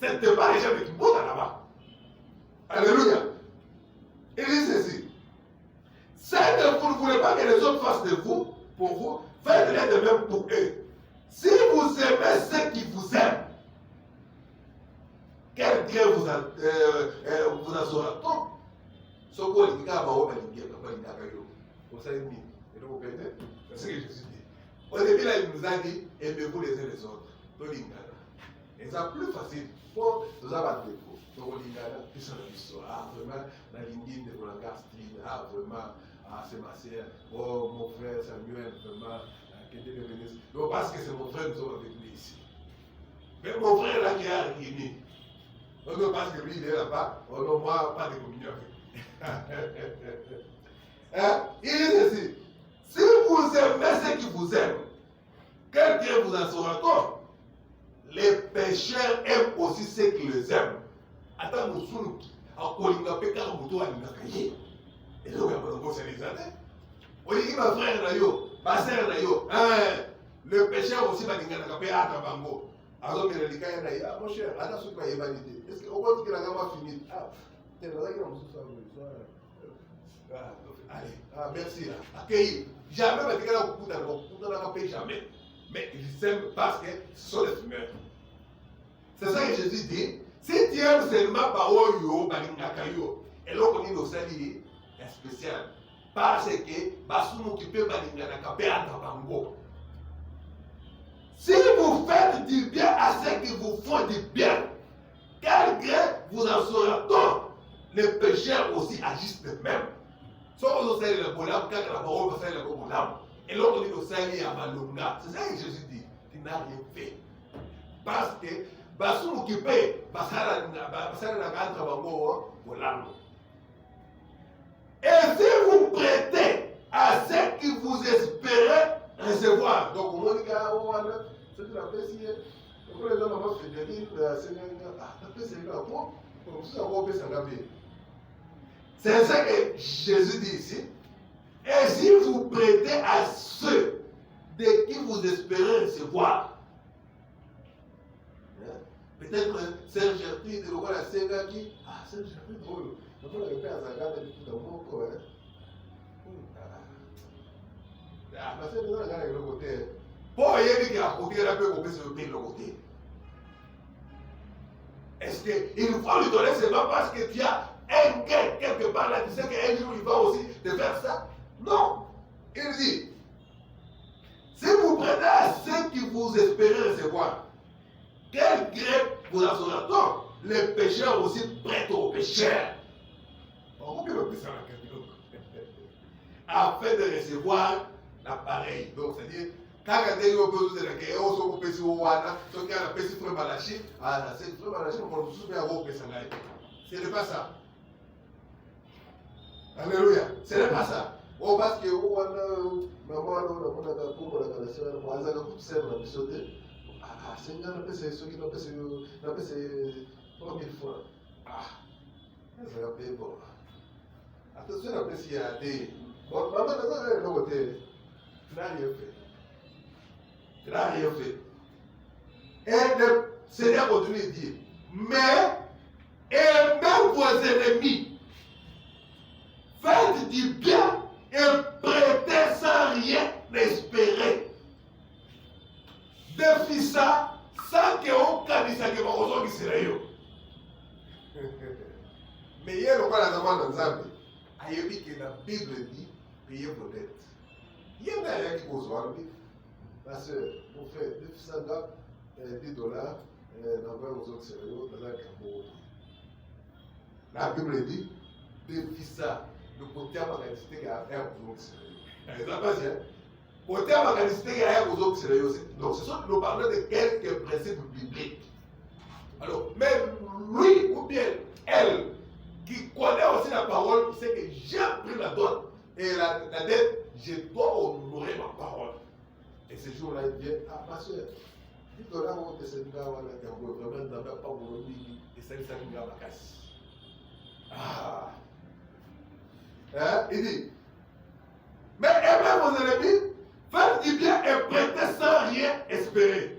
Ce n'était pas les gens qui montent là-bas. Alléluia. Il dit ceci. C'est que vous ne voulez pas que les hommes fassent de vous, pour vous, faites-les de même pour eux. Si vous aimez ceux qui vous aiment, quel bien vous en sera-t-on? ça est mis. Et donc, vous comprenez? C'est ce que Jésus dit. Au début, là, il nous a dit, aimez-vous les uns les autres. Et c'est plus facile. Pour nous avoir des défauts. Donc, on dit, plus on a l'histoire. Ah, vraiment, la ligne de la gastrine. Ah, vraiment, ah, c'est ma sœur. Oh, mon frère Samuel, vraiment, qui était devenu. Donc, parce que c'est mon frère, nous sommes avec lui ici. Mais mon frère, là, qui est arrivé. Donc, parce que lui, il est là-bas, on n'a moi pas de communion avec lui. Hein? Il dit ceci. Si vous aimez ceux qui vous aiment, quelqu'un vous en saura compte. Les pécheurs aiment aussi ceux qui les aiment. Attends, nous sommes en Kolinga Pekar Moutou à Nakaye. Et donc, on s'est les attend. On dit, ma frère Nayo, ma sœur Nayo, le pécheur aussi va dire Nakape à Tabango. Alors, il dit, ah, mon cher, attends, ce que tu as validé. Est-ce qu'on voit que la gamme a fini? Ah, t'es là, il y a un allez, ah, merci là. Accueilli. Jamais, mais tu as beaucoup d'argent. Jamais. Mais ils aiment parce que ce sont les fumeurs. C'est ça que Jésus dit. Si tu aimes seulement Baoyo, Balingakayo, et là on dit nos salis est spécial. Parce que Basou qui peut Balinganakabe à Tabango. Si vous faites du bien à ceux qui vous font du bien, quel gré vous en sera-t-on? Les pécheurs aussi agissent de même. Soit vous savez le bonhomme, quand la parole va faire le bonhomme. Et l'autre dit au salut à Malunga. C'est ça que Jésus dit. Tu n'as rien fait. Parce que Basou qui paye, Basara n'a pas bonhomme. Et si vous prêtez à ceux qui vous espérez recevoir, donc au moins, c'est que la paix, si les gens n'ont pas fait des la paix, c'est là. C'est ça que Jésus dit ici. Et si vous prêtez à ceux de qui vous espérez recevoir, peut-être Sœur Gertrude, le roi la Seigneur qui, ah, Sœur Gertrude, drôle. Donc on a fait un zagade dans mon corps. Ah, parce que nous avons regardé le côté. Pour y aller à côté, la paix, on peut se payer le côté. Est-ce qu'il faut lui donner seulement parce que tu as un gain quelque part là, tu sais qu'un jour il va aussi te faire ça? Non. Il dit, si vous prenez à ceux qui vous espérez recevoir, quel gré vous en sera-t-on? Les pécheurs aussi prêtent aux pécheurs. Afin de recevoir l'appareil. Donc, c'est-à-dire, quand on dit que ce n'est pas ça. Alléluia. Ce n'est pas ça. Oh, parce que maman, Seigneur, on c'est ceux qui n'ont pas c'est 3000 fois. Ah, ça va payer bon. Attention, après, s'il y a des. Bon, maman, le côté. Tu n'as rien fait. Tu n'as rien fait. Et le Seigneur continue de dire, mais aimez vos ennemis, faites du bien et prêtez sans rien espérer. Défi ça, sans que on canisse que mon oiseau qui serait yo. Mais hier, on va la demander dans Zambie. Il y a dit que la Bible dit payez vos dettes. Il y a rien qui pose Zambie. Ma soeur, mon frère, défi ça, $10, d'envoyer aux autres sérieux, dans la Cameroun. La Bible dit défi ça, le côté à ma quantité qui a faire aux autres sérieux. Ça passe, hein? Côté à ma quantité qui a faire aux autres sérieux. Donc, ce sont nous parlons de quelques principes bibliques. Alors, même lui ou bien elle, qui connaît aussi la parole, sait que j'ai pris la donne et la dette, je dois honorer ma parole. Et ce jour-là, il vient, ah, ma soeur, dis-toi là, on te sait pas, vraiment, dans la parole, et ça, il s'agit de la casse. Ah. Hein? Il dit, mais aimez vos ennemis, faites du bien et prêtez sans rien espérer.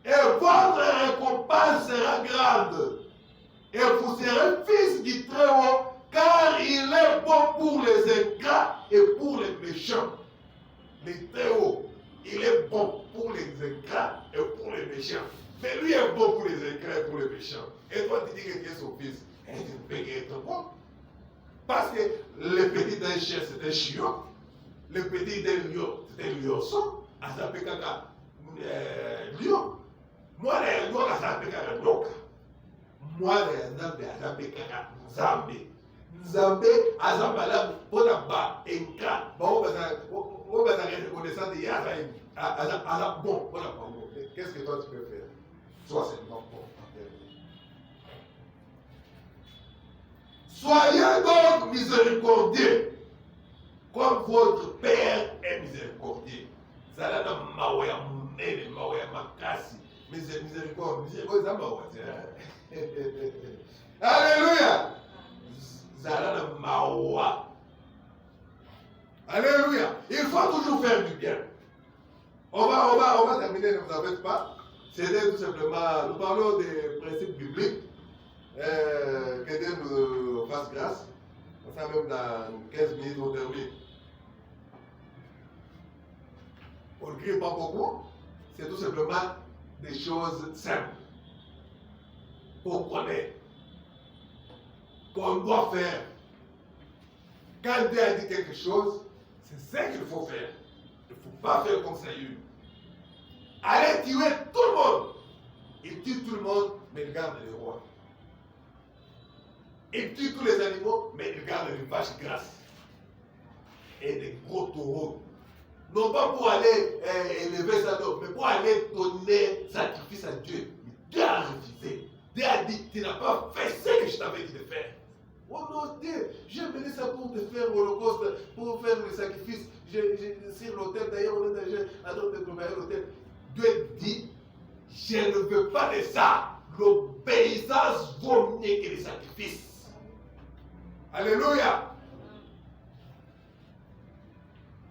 Et votre récompense sera grande. Et vous serez fils du Très-Haut, car il est bon pour les ingrats et pour les méchants. Le Très-Haut, il est bon pour les ingrats et pour les méchants. Mais lui est bon pour les ingrats et pour les méchants. Et toi, tu dis que tu es son fils. Et tu peux être bon. Parce que le petit d'un chien, c'est un chiot. Le petit d'un lion, c'est un lionceau. Azapé kaka lion. Moi, les lions, azapé kaka nyoka. Moi, les nzambe, azapé kaka nzambe. Nzambe, azamba là, pour la bas, enka. Bon, on va reconnaissance de Yazaï. Bon, voilà, bon. Qu'est-ce que toi tu peux faire? Sois seulement bon. Soyez donc miséricordieux, comme votre Père est miséricordieux. Zalana mawaya munene, mawaya makasi. Miséricorde, ça mawa. Alléluia. Zalana mawa. Alléluia. Il faut toujours faire du bien. On va terminer, ne vous en faites pas. C'était tout simplement, nous parlons des principes bibliques. Que Dieu nous fasse grâce. On sait même dans 15 minutes, on termine. On ne crie pas beaucoup. C'est tout simplement des choses simples. Pour connaître. Qu'on doit faire. Quand Dieu a dit quelque chose, c'est ça qu'il faut faire. Il ne faut pas faire comme ça. Allez tuer tout le monde. Il tue tout le monde, mais il garde les rois. Il tue tous les animaux, mais il garde les vaches grasses. Et des gros taureaux. Non pas pour aller élever ça, mais pour aller donner sacrifice à Dieu. Mais Dieu a refusé. Dieu a dit, tu n'as pas fait ce que je t'avais dit de faire. Oh non, Dieu, j'ai mené ça pour te faire l'holocauste, pour faire le sacrifice. Sur l'autel, d'ailleurs, on est déjà en train de préparer l'autel. Dieu dit, je ne veux pas de ça. L'obéissance vaut mieux que les sacrifices. Alléluia.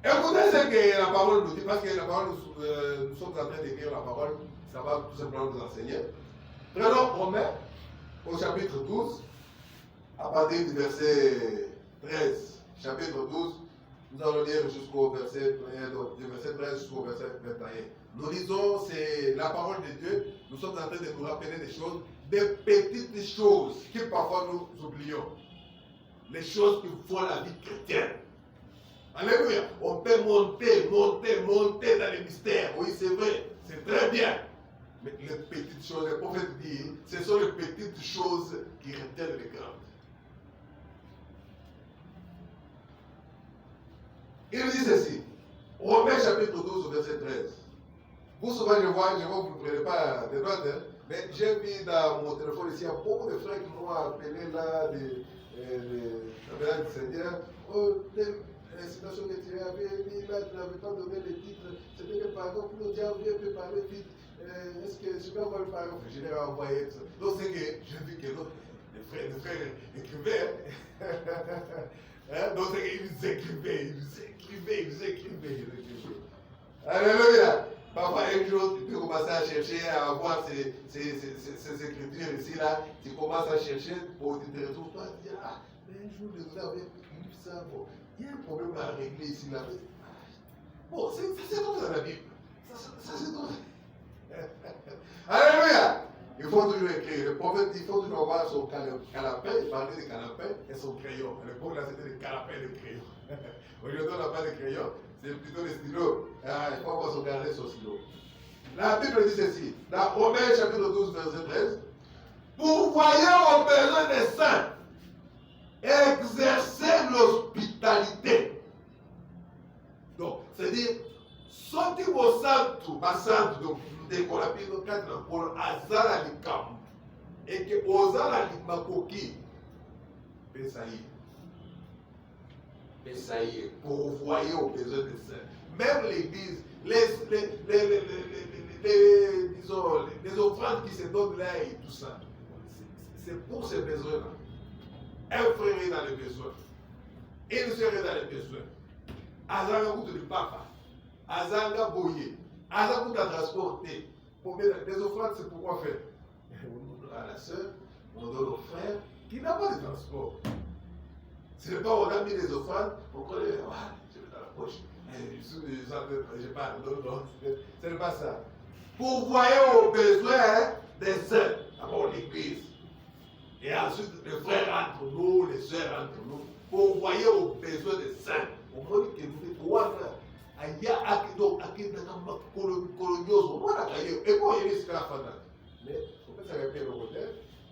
Écoutez ce que la parole nous dit, parce que la parole, nous sommes en train d'écrire la parole, ça va tout simplement nous enseigner. Prenons Romains, au chapitre 12, à partir du verset 13. Chapitre 12, nous allons lire jusqu'au verset 13 jusqu'au verset 21. Nous lisons, c'est la parole de Dieu. Nous sommes en train de nous rappeler des choses, des petites choses que parfois nous oublions. Les choses qui font la vie chrétienne. Alléluia. On peut monter dans les mystères. Oui, c'est vrai. C'est très bien. Mais les petites choses, le prophète dit, ce sont les petites choses qui retiennent les grandes. Il dit ceci. Romains chapitre 12, verset 13. Vous souvent je vois, vous ne prenez pas de notes, hein, mais j'ai vu dans mon téléphone ici, il y a beaucoup de frères qui m'ont appelé là, du Seigneur. Oh, l'incitation que tu avais mis là, tu n'avais pas donné les titres. C'était que par exemple, le diable peut parler vite. Est-ce que je peux avoir le parole? Je l'ai envoyé. Donc c'est que j'ai vu que les frères écrivaient. Hein? Donc c'est qu'ils écrivaient. Alléluia. Parfois, un jour, tu peux commencer à chercher, à voir ces écritures ici, là. Tu commences à chercher, pour tu te retrouves pas, tu dis, ah, mais un jour, vous avez lu ça, bon, il y a un problème à régler ici, là. Bon, c'est comme dans la Bible. Ça c'est comme Alléluia. Il faut toujours écrire. Le prophète dit, il faut toujours avoir son canapé, il parlait de canapé et son crayon. À l'époque, là, c'était des canapés et des crayons. Aujourd'hui, on n'a pas de crayon. C'est plutôt des stylos. Il faut avoir son carnet, son stylo. La Bible dit ceci, dans Romains chapitre 12, verset 13. Pourvoyez aux besoins des saints, exercez l'hospitalité. Donc, c'est-à-dire, sortez vos santos, donc, dès qu'on appelle le cadre, pour Azara Likam, et que Ozara Limakoki, Pesaïe. Pesaïe, pourvoyez aux besoins des saints. Même l'église, disons, les offrandes qui se donnent là et tout ça, c'est pour ces besoins-là. Un frère est dans les besoins. Une sœur est dans les besoins. Azanga coûte du papa. Azanga boyer. Azanga coûte à transporter. Pour mettre des offrandes, c'est pourquoi faire. On donne à la sœur, on donne au frère qui n'a pas de transport. Ce n'est pas on a mis des offrandes pour qu'on les. Je vais dans la poche. Je parle. Non. Ce n'est pas ça. Pourvoyer aux besoins des saints. D'abord l'église. Et ensuite les frères entre nous, les sœurs entre nous. pourvoyer aux besoins des saints. Au moins que nous devons aya akido akida kama kolonioso mwana kayo et bon il est là fana mais on peut ça faire le côté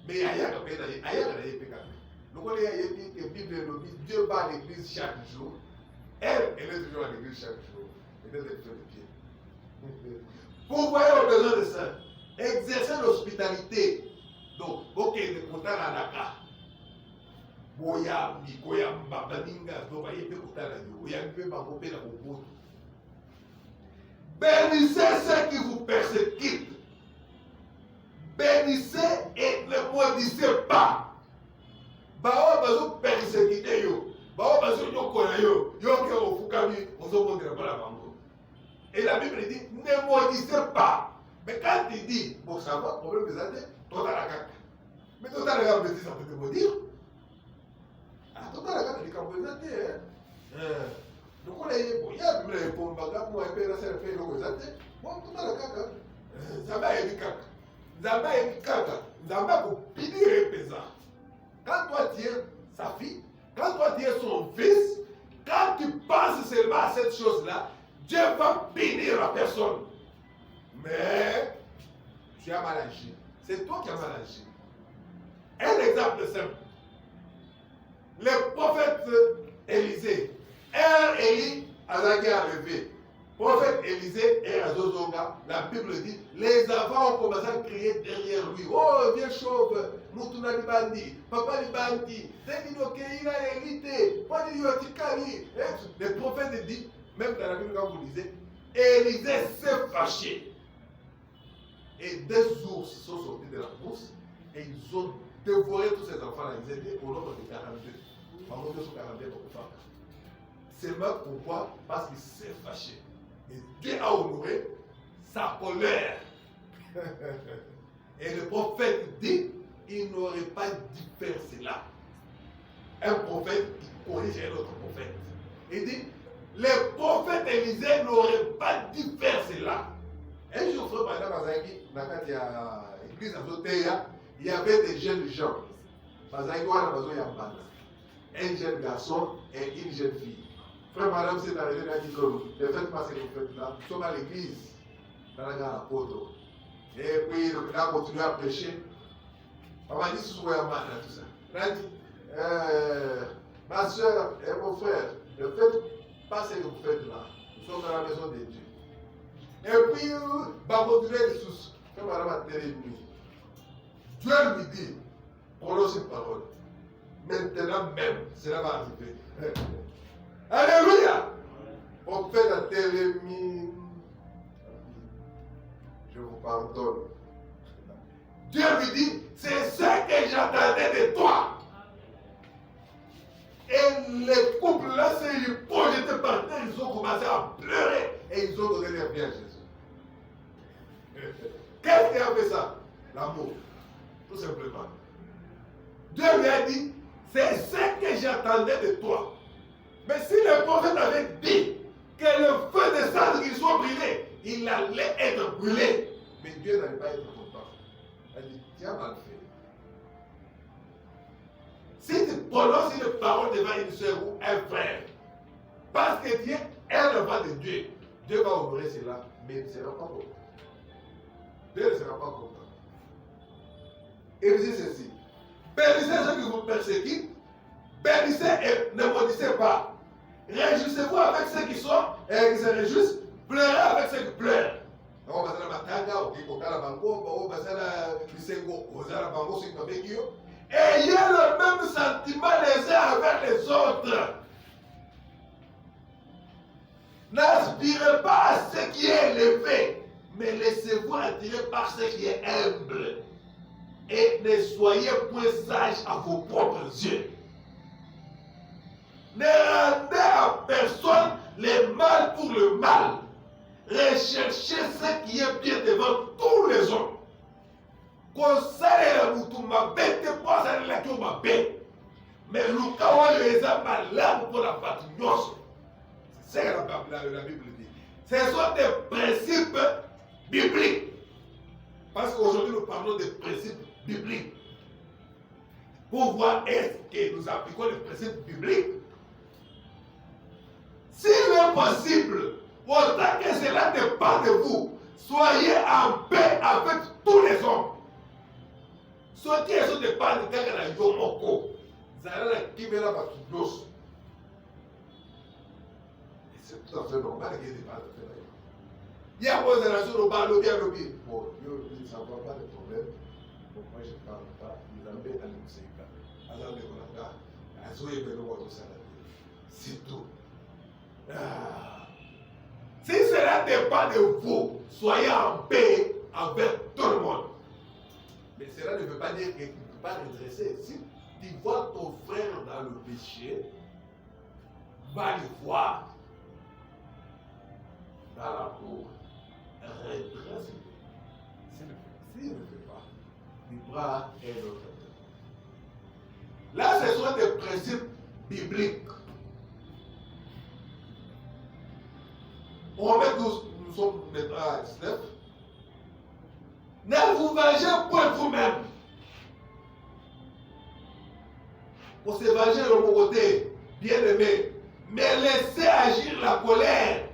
mais aya ka pena aya ka yé peka le côté aya dit que Bible le dit Dieu va à l'église chaque jour elle est toujours à l'église chaque jour elle est sur le pied pourvoyer aux besoins des saints exercer l'hospitalité donc ok de compter à Dakar boya mikoya mbabaninga donc aya pe compter à yo ya pe ba ko pe na ko. Bénissez ceux qui vous persécutent. Bénissez et ne maudissez pas. Bao bazo persécuter yo. Bao bazo yokona yo. Yo ke ofukami ozomondera bala bango. Et la Bible dit ne maudissez pas. Mais quand il dit bon ça va problème des toi t'as la caca. Mais toi t'as la caca ça peut te maudire. Ah toi t'as la caca tu peux hein. Donc on a dit, bon, il y a des gens qui ont été là, c'est le fait de l'autre. Bon, tout le monde Zamba est du caca. Zamba est du caca. Zamba pour pédir pesant. Quand toi tu es sa fille, quand toi tu es son fils, quand tu penses seulement à cette chose-là, Dieu va bénir la personne. Mais tu as mal agi. C'est toi qui as mal agi. Un exemple simple. Le prophète Élisée. Élie Azaki a levé. Prophète Élisée et Azozonga, la Bible dit, les enfants ont commencé à crier derrière lui. Oh, vieux chauve, Moutouna Libandi, Papa Libandi, Teninokeila Élité, Padiotikali. Les prophètes disent, même dans la Bible quand vous lisez, Élisée s'est fâché. Et des ours sont sortis de la brousse et ils ont dévoré tous ces enfants-là. Ils étaient au nombre de 42. Par contre, ils sont 42 pour femmes. C'est même pourquoi, parce qu'il s'est fâché. Et Dieu a honoré sa colère. Et le prophète dit, il n'aurait pas dû faire cela. Un prophète qui corrige un autre prophète. Il dit, le prophète Élisée n'aurait pas dû faire cela. Un jour, frère Madame Azaki, dans l'église Azoteya, il y avait des jeunes gens. Un jeune garçon et une jeune fille. Frère Madame s'est arrivé à dire que ne faites pas ce que vous faites là. Nous sommes à l'église, dans la gare à Poto. Et puis, on a continué à prêcher. On m'a dit ce soir, tout ça. On a dit, ma soeur et mon frère, ne faites pas ce que vous faites là. Nous sommes dans la maison de Dieu. Et puis, on va continuer les sous. Frère Madame a télé nuit. Dieu lui dit, prononce une parole. Maintenant même, cela va arriver. Alléluia! On fait la télémie. Je vous pardonne. Dieu lui dit, c'est ce que j'attendais de toi. Et les couples là, ils projetaient par terre, ils ont commencé à pleurer et ils ont donné leur vie à Jésus. Qu'est-ce qui a fait ça? L'amour. Tout simplement. Dieu lui a dit, c'est ce que j'attendais de toi. Mais si le prophète avait dit que le feu des cendres qu'ils soient brûlés, il allait être brûlé. Mais Dieu n'allait pas être content. Elle dit, tu as mal fait. Si tu prononces une parole devant une soeur ou un frère, parce que Dieu est l'enfant de Dieu, Dieu va honorer cela, mais il ne sera pas content. Dieu ne sera pas content. Il dit ceci. Bénissez ceux qui vous persécutent, bénissez et ne maudissez pas. Réjouissez-vous avec ceux qui sont et qui se réjouissent, pleurez avec ceux qui pleurent. Ayez le même sentiment les uns avec les autres. N'aspirez pas à ce qui est élevé, mais laissez-vous attirer par ce qui est humble. Et ne soyez point sages à vos propres yeux. Ne rendez à personne le mal pour le mal. Recherchez ce qui est bien devant tous les hommes. Mais Lukawa les a malades pour la patriote. C'est ce que la Bible dit. Ce sont des principes bibliques. Parce qu'aujourd'hui nous parlons des principes bibliques. pour voir est-ce que nous appliquons les principes bibliques. S'il est possible, autant que cela dépend de vous, soyez en paix avec tous les hommes. Ceux qui sont de part de quelqu'un dans le Yomoko, c'est tout à fait normal qu'il y ait des parts de faire. Il y a une génération au bar, bien lobby. Bon, ça ne va pas de problème. Bon, moi je ne parle pas. Nous avons bien annoncé. C'est tout. Si cela dépend de vous, soyez en paix avec tout le monde. Mais cela ne veut pas dire que tu ne peux pas redresser. Si tu vois ton frère dans le péché, va le voir dans la cour. Redresse-le. S'il ne fait pas, il prend un autre. Là, ce sont des principes bibliques. On met nous sommes maintenant à 19. Ne vous vengez point vous-même. Pour se venger de mon côté, bien aimé, mais laissez agir la colère.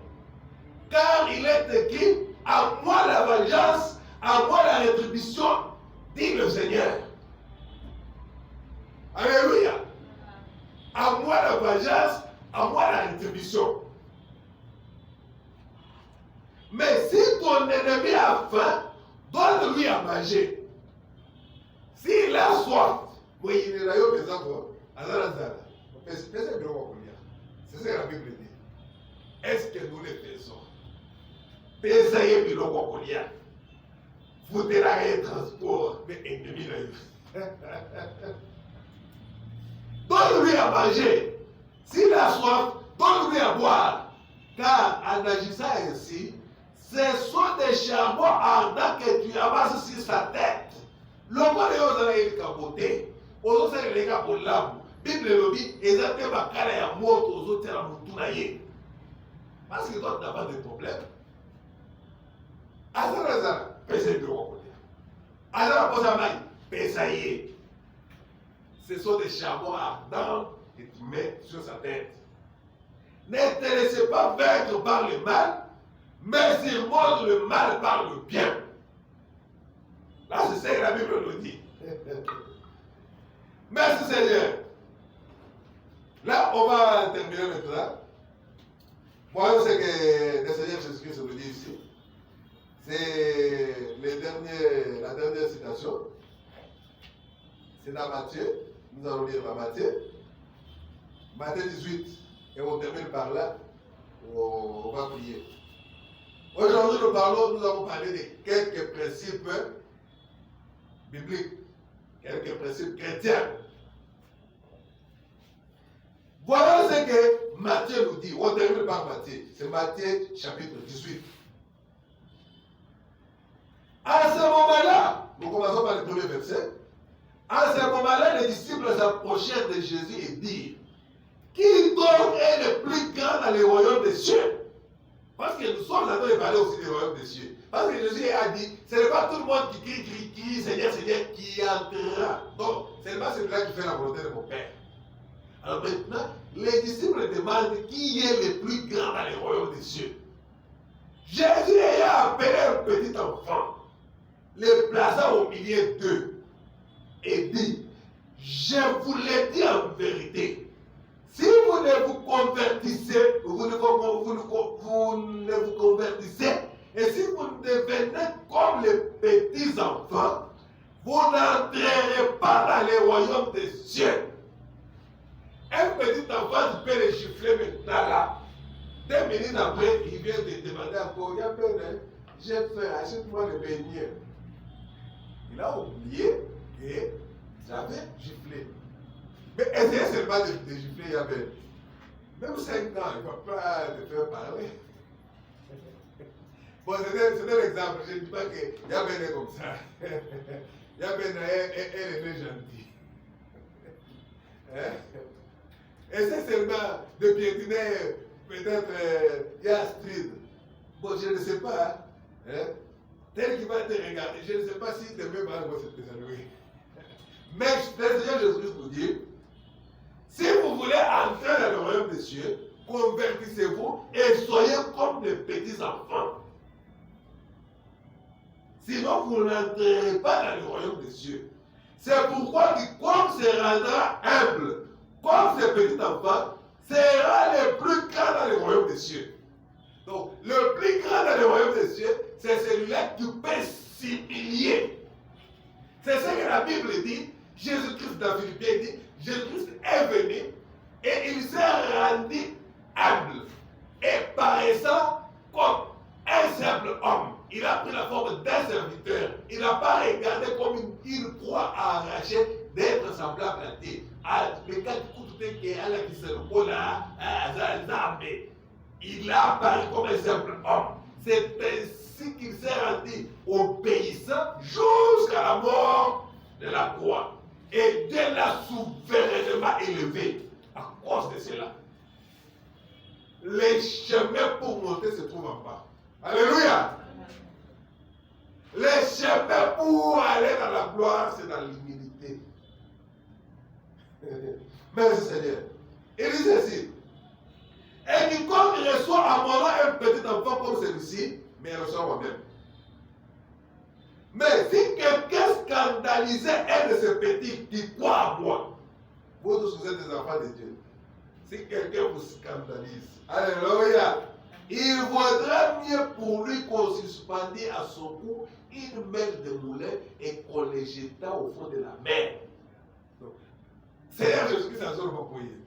Car il est écrit, à moi la vengeance, à moi la rétribution, dit le Seigneur. Alléluia. À moi la vengeance, à moi la rétribution. Mais si ton ennemi a faim, donne-lui à manger. S'il a soif, c'est ce que la Bible dit. Est-ce que nous le faisons? Vous délarez transport, mais ennemi donne-lui à manger. S'il a soif, donne-lui à boire. Car en agissant ainsi, ce sont des charbons ardents que tu amasses sur sa tête. Le monde est capoté. Aux autres, c'est les gars pour l'âme. Bible le dit, ils ont fait ma carrière à mort aux autres, à mon. Parce que toi, tu n'as pas de problème. Azara, pèse le roi. Azara, pose à main, pèse. Ce sont des charbons ardents que tu mets sur sa tête. Ne te laissez pas vaincre par le mal, mais il montre le mal par le bien. Là, c'est ça que la Bible nous dit. Merci Seigneur. Là, on va terminer maintenant. Moi, je sais que le Seigneur Jésus-Christ nous dit ici. C'est la dernière citation. C'est dans Matthieu. Nous allons lire dans Matthieu. Matthieu 18. Et on termine par là. On va prier. Aujourd'hui, nous avons parlé de quelques principes bibliques, quelques principes chrétiens. Voilà ce que Matthieu nous dit. On termine par Matthieu. C'est Matthieu chapitre 18. À ce moment-là, nous commençons par le premier verset. À ce moment-là, les disciples s'approchèrent de Jésus et dirent, qui donc est le plus grand dans le royaume des cieux? Parce que nous sommes en train de parler aussi du royaume des cieux. Parce que Jésus a dit, ce n'est pas tout le monde qui crie, Seigneur, Seigneur, qui entrera. Donc, c'est pas celui-là qui fait la volonté de mon Père. Alors maintenant, les disciples demandent qui est le plus grand dans le royaume des cieux. Jésus ayant appelé un petit enfant, le plaça au milieu d'eux et dit, je vous l'ai dit en vérité, si vous ne vous convertissez, vous ne vous convertissez, et si vous devenez comme les petits enfants, vous n'entrerez pas dans le royaume des cieux. Un petit enfant, tu peux le gifler maintenant là. 2 minutes après, il vient te demander encore, il y a peine, j'ai faim, achète-moi le beignet. Il a oublié que j'avais giflé. Mais essayez seulement de gifler Yabel. Même 5 ans, il ne va pas te faire parler. Bon, c'est un exemple. Je ne dis pas que Yabel est comme ça. Yabel est très gentil. Essaye seulement de piétiner peut-être Yastrid. Bon, je ne sais pas. Tel qu'il va te regarder, je ne sais pas si demain va se présenter. Mais le Seigneur Jésus-Christ nous dit, si vous voulez entrer dans le royaume des cieux, convertissez-vous et soyez comme des petits enfants. Sinon, vous n'entrerez pas dans le royaume des cieux. C'est pourquoi quiconque se rendra humble, comme ces petits enfants, sera le plus grand dans le royaume des cieux. Donc, le plus grand dans le royaume des cieux, c'est celui-là qui peut s'humilier. C'est ce que la Bible dit. Jésus-Christ dans Philippiens dit, Jésus-Christ est venu et il s'est rendu humble et paraissant comme un simple homme. Il a pris la forme d'un serviteur. Il n'a pas regardé comme une proie à arracher d'être semblable à Dieu. Il a apparu comme un simple homme. C'est ainsi qu'il s'est rendu obéissant jusqu'à la mort de la croix. Et Dieu l'a souverainement élevé à cause de cela. Les chemins pour monter se trouvent en bas. Alléluia. Les chemins pour aller dans la gloire, c'est dans l'humilité. Merci Seigneur. Il dit ceci. Et quiconque reçoit à mon nom un petit enfant comme celui-ci, mais il reçoit moi-même. Mais si quelqu'un scandalisait un de ces petits qui croit à moi, vous tous vous êtes des enfants de Dieu. Si quelqu'un vous scandalise, alléluia, il vaudrait mieux pour lui qu'on suspendit à son cou une mêle de moulin et qu'on les jeta au fond de la mer. Seigneur Jésus-Christ a besoin de m'appuyer.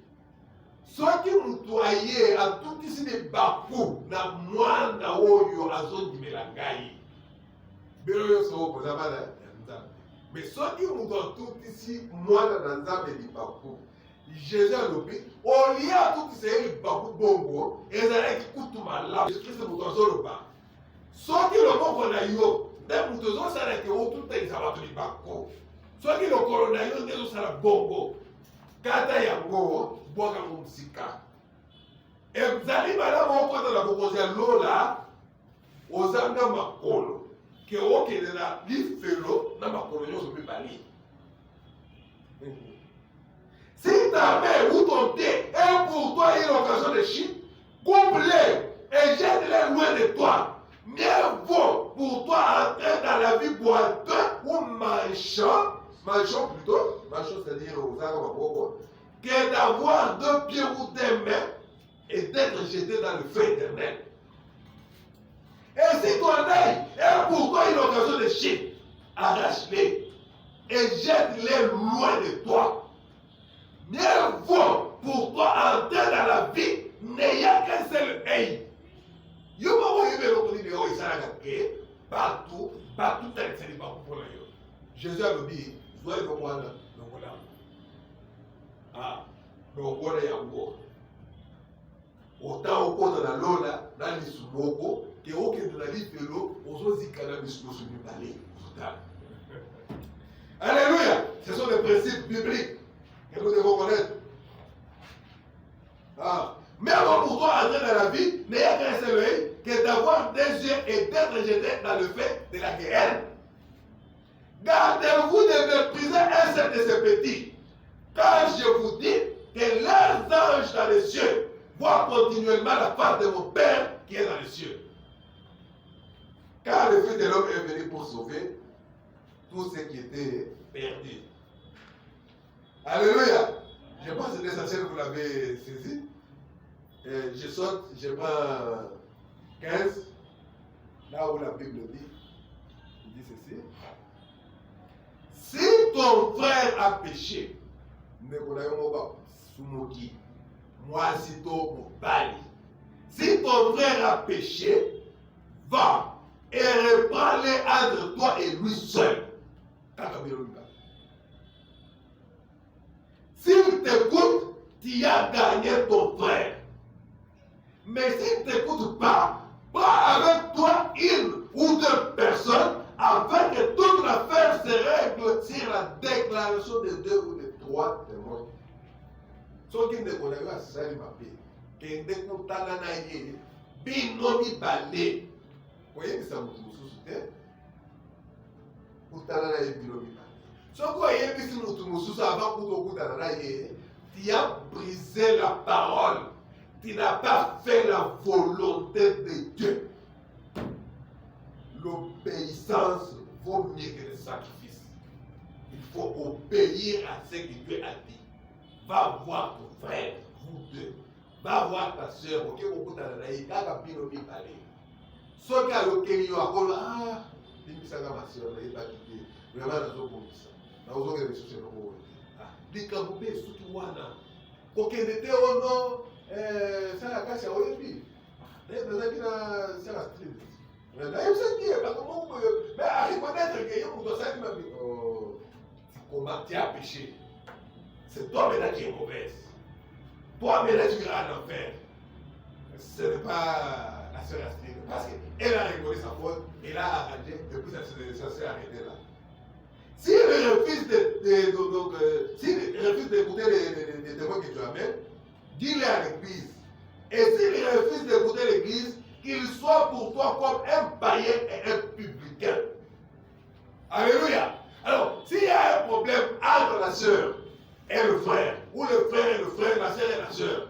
Ceux qui nous toyaient à tout ici des bakou, na mwanda oyo azondimela ngai. Mais ceux qui nous ont tout ici, mwanda na nzambe di bakou. Jésus a dit, au lieu à tout ici, il bakou bongo, et ça a été coutu malamu. Jésus-Christ nous a dit, ceux qui le bongo na yo, même nous devons s'arrêter que tout est sabato di bakou. Ceux qui le corona yo, nous devons s'arrêter bongo. Kata yango boka musika ezali bana moko na bokozi ya lola ozanga makolo ke okende na lifelo na makolo nyonso mibali. Si ta mère ou ton thé est pour toi une occasion de chute, coupe-les et jette-les loin de toi. Mieux vaut pour toi entrer dans la vie boiteux ou marchant plutôt, c'est-à-dire aux arbres, que d'avoir 2 pieds ou 2 mains et d'être jeté dans le feu éternel. Et si ton œil est pour toi une occasion de chute, arrache-les et jette-les loin de toi. Mieux vaut pour toi entrer dans la vie n'ayant qu'un seul œil. Jésus a dit, soyez le roi de l'Angola. Ah, le roi de Yango. Autant au côté de la Lola, dans les Soumoko, que au côté de la Lifelo, aux autres Ikanabis nous sommes balés. Alléluia! Ce sont des principes bibliques que nous devons connaître. Ah. Mais avant pour toi entrer dans la vie, n'ayant qu'un seul œil, que d'avoir 2 yeux et d'être jeté dans le feu de la guerre. Gardez-vous de mépriser un seul de ces petits, car je vous dis que leurs anges dans les cieux voient continuellement la face de mon Père qui est dans les cieux. Car le Fils de l'homme est venu pour sauver tout ce qui était perdu. Alléluia. Je pense que l'essentiel, vous l'avez saisi. Je saute, je prends 15, là où la Bible dit, il dit ceci. Si ton frère a péché, si ton frère a péché, va et reprends-les entre toi et lui seul. S'il t'écoute, tu as gagné ton frère. Mais s'il ne t'écoute pas, prends avec toi 1 ou 2 personnes afin que toute l'affaire se règle sur la déclaration de 2 ou de 3 témoins. Ce qui ne connaît pas, c'est ça, il m'a dit. Qui ne connaît pas, binomi balé. Vous voyez que ça vous soutient? Tu as brisé la parole. Tu n'as pas fait la volonté de Dieu. L'obéissance vaut mieux que le sacrifice. Il faut obéir à ce que Dieu a dit. Va voir ton frère, vous deux. Va voir ta soeur. Ok, beaucoup d'anaïs. Quand tu as parlé. Ce qui a le Kenya, ah, il ma soeur, il pas quitté. Vraiment, dans un bon ça. Dans un bon ça. Ah, dis quand vous êtes sous Wana. Aucun était au nom. Ça la casse à Olympie. Dans un qui n'a c'est la street. Mais là, il s'est dit, parce que moi, mais à reconnaître que vous doit ça m'a dit, oh, comment tu as péché. C'est toi maintenant qui es mauvaise. Toi maintenant tu iras en enfer. Ce n'est pas la sœur Astrid. Parce qu'elle a reconnu sa faute, elle a arrangé, et puis ça s'est arrêté là. Si elle refuse d'écouter les témoins que tu amènes, dis-le à l'église. Et s'il refuse d'écouter l'église, qu'il soit pour toi comme un païen et un publicain. Alléluia. Alors, s'il y a un problème entre la sœur et le frère, ou le frère et le frère, la sœur et la sœur,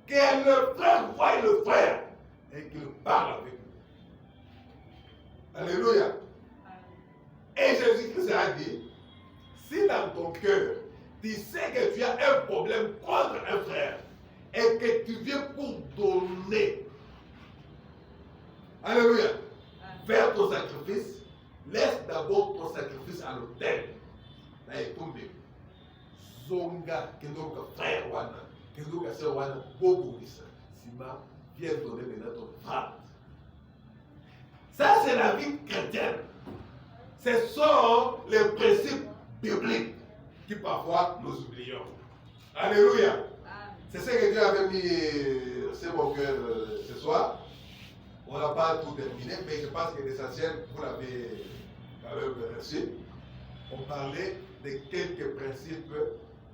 que le frère voie le frère et qu'il parle avec lui. Alléluia. Et Jésus-Christ a dit, si dans ton cœur, tu sais que tu as un problème contre un frère et que tu viens pour donner, alléluia, faire ton sacrifice, laisse d'abord ton sacrifice à l'autel. Là, il tombe. Zonga, Kendoka frère Wana, Kendoka sœur Wana, Bobouissa, Sima, viens donner maintenant ton frère. Ça, c'est la vie chrétienne. Ce sont les principes bibliques qui parfois nous oublions. Alléluia. C'est ce que Dieu avait mis sur mon cœur ce soir. On n'a pas tout terminé, mais je pense que l'essentiel, vous l'avez quand même reçu. On parlait de quelques principes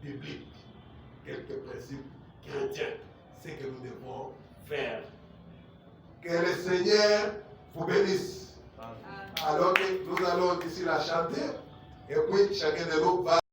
bibliques, quelques principes chrétiens, ce que nous devons faire. Que le Seigneur vous bénisse. Alors que nous allons d'ici la chanter, et puis chacun de nous va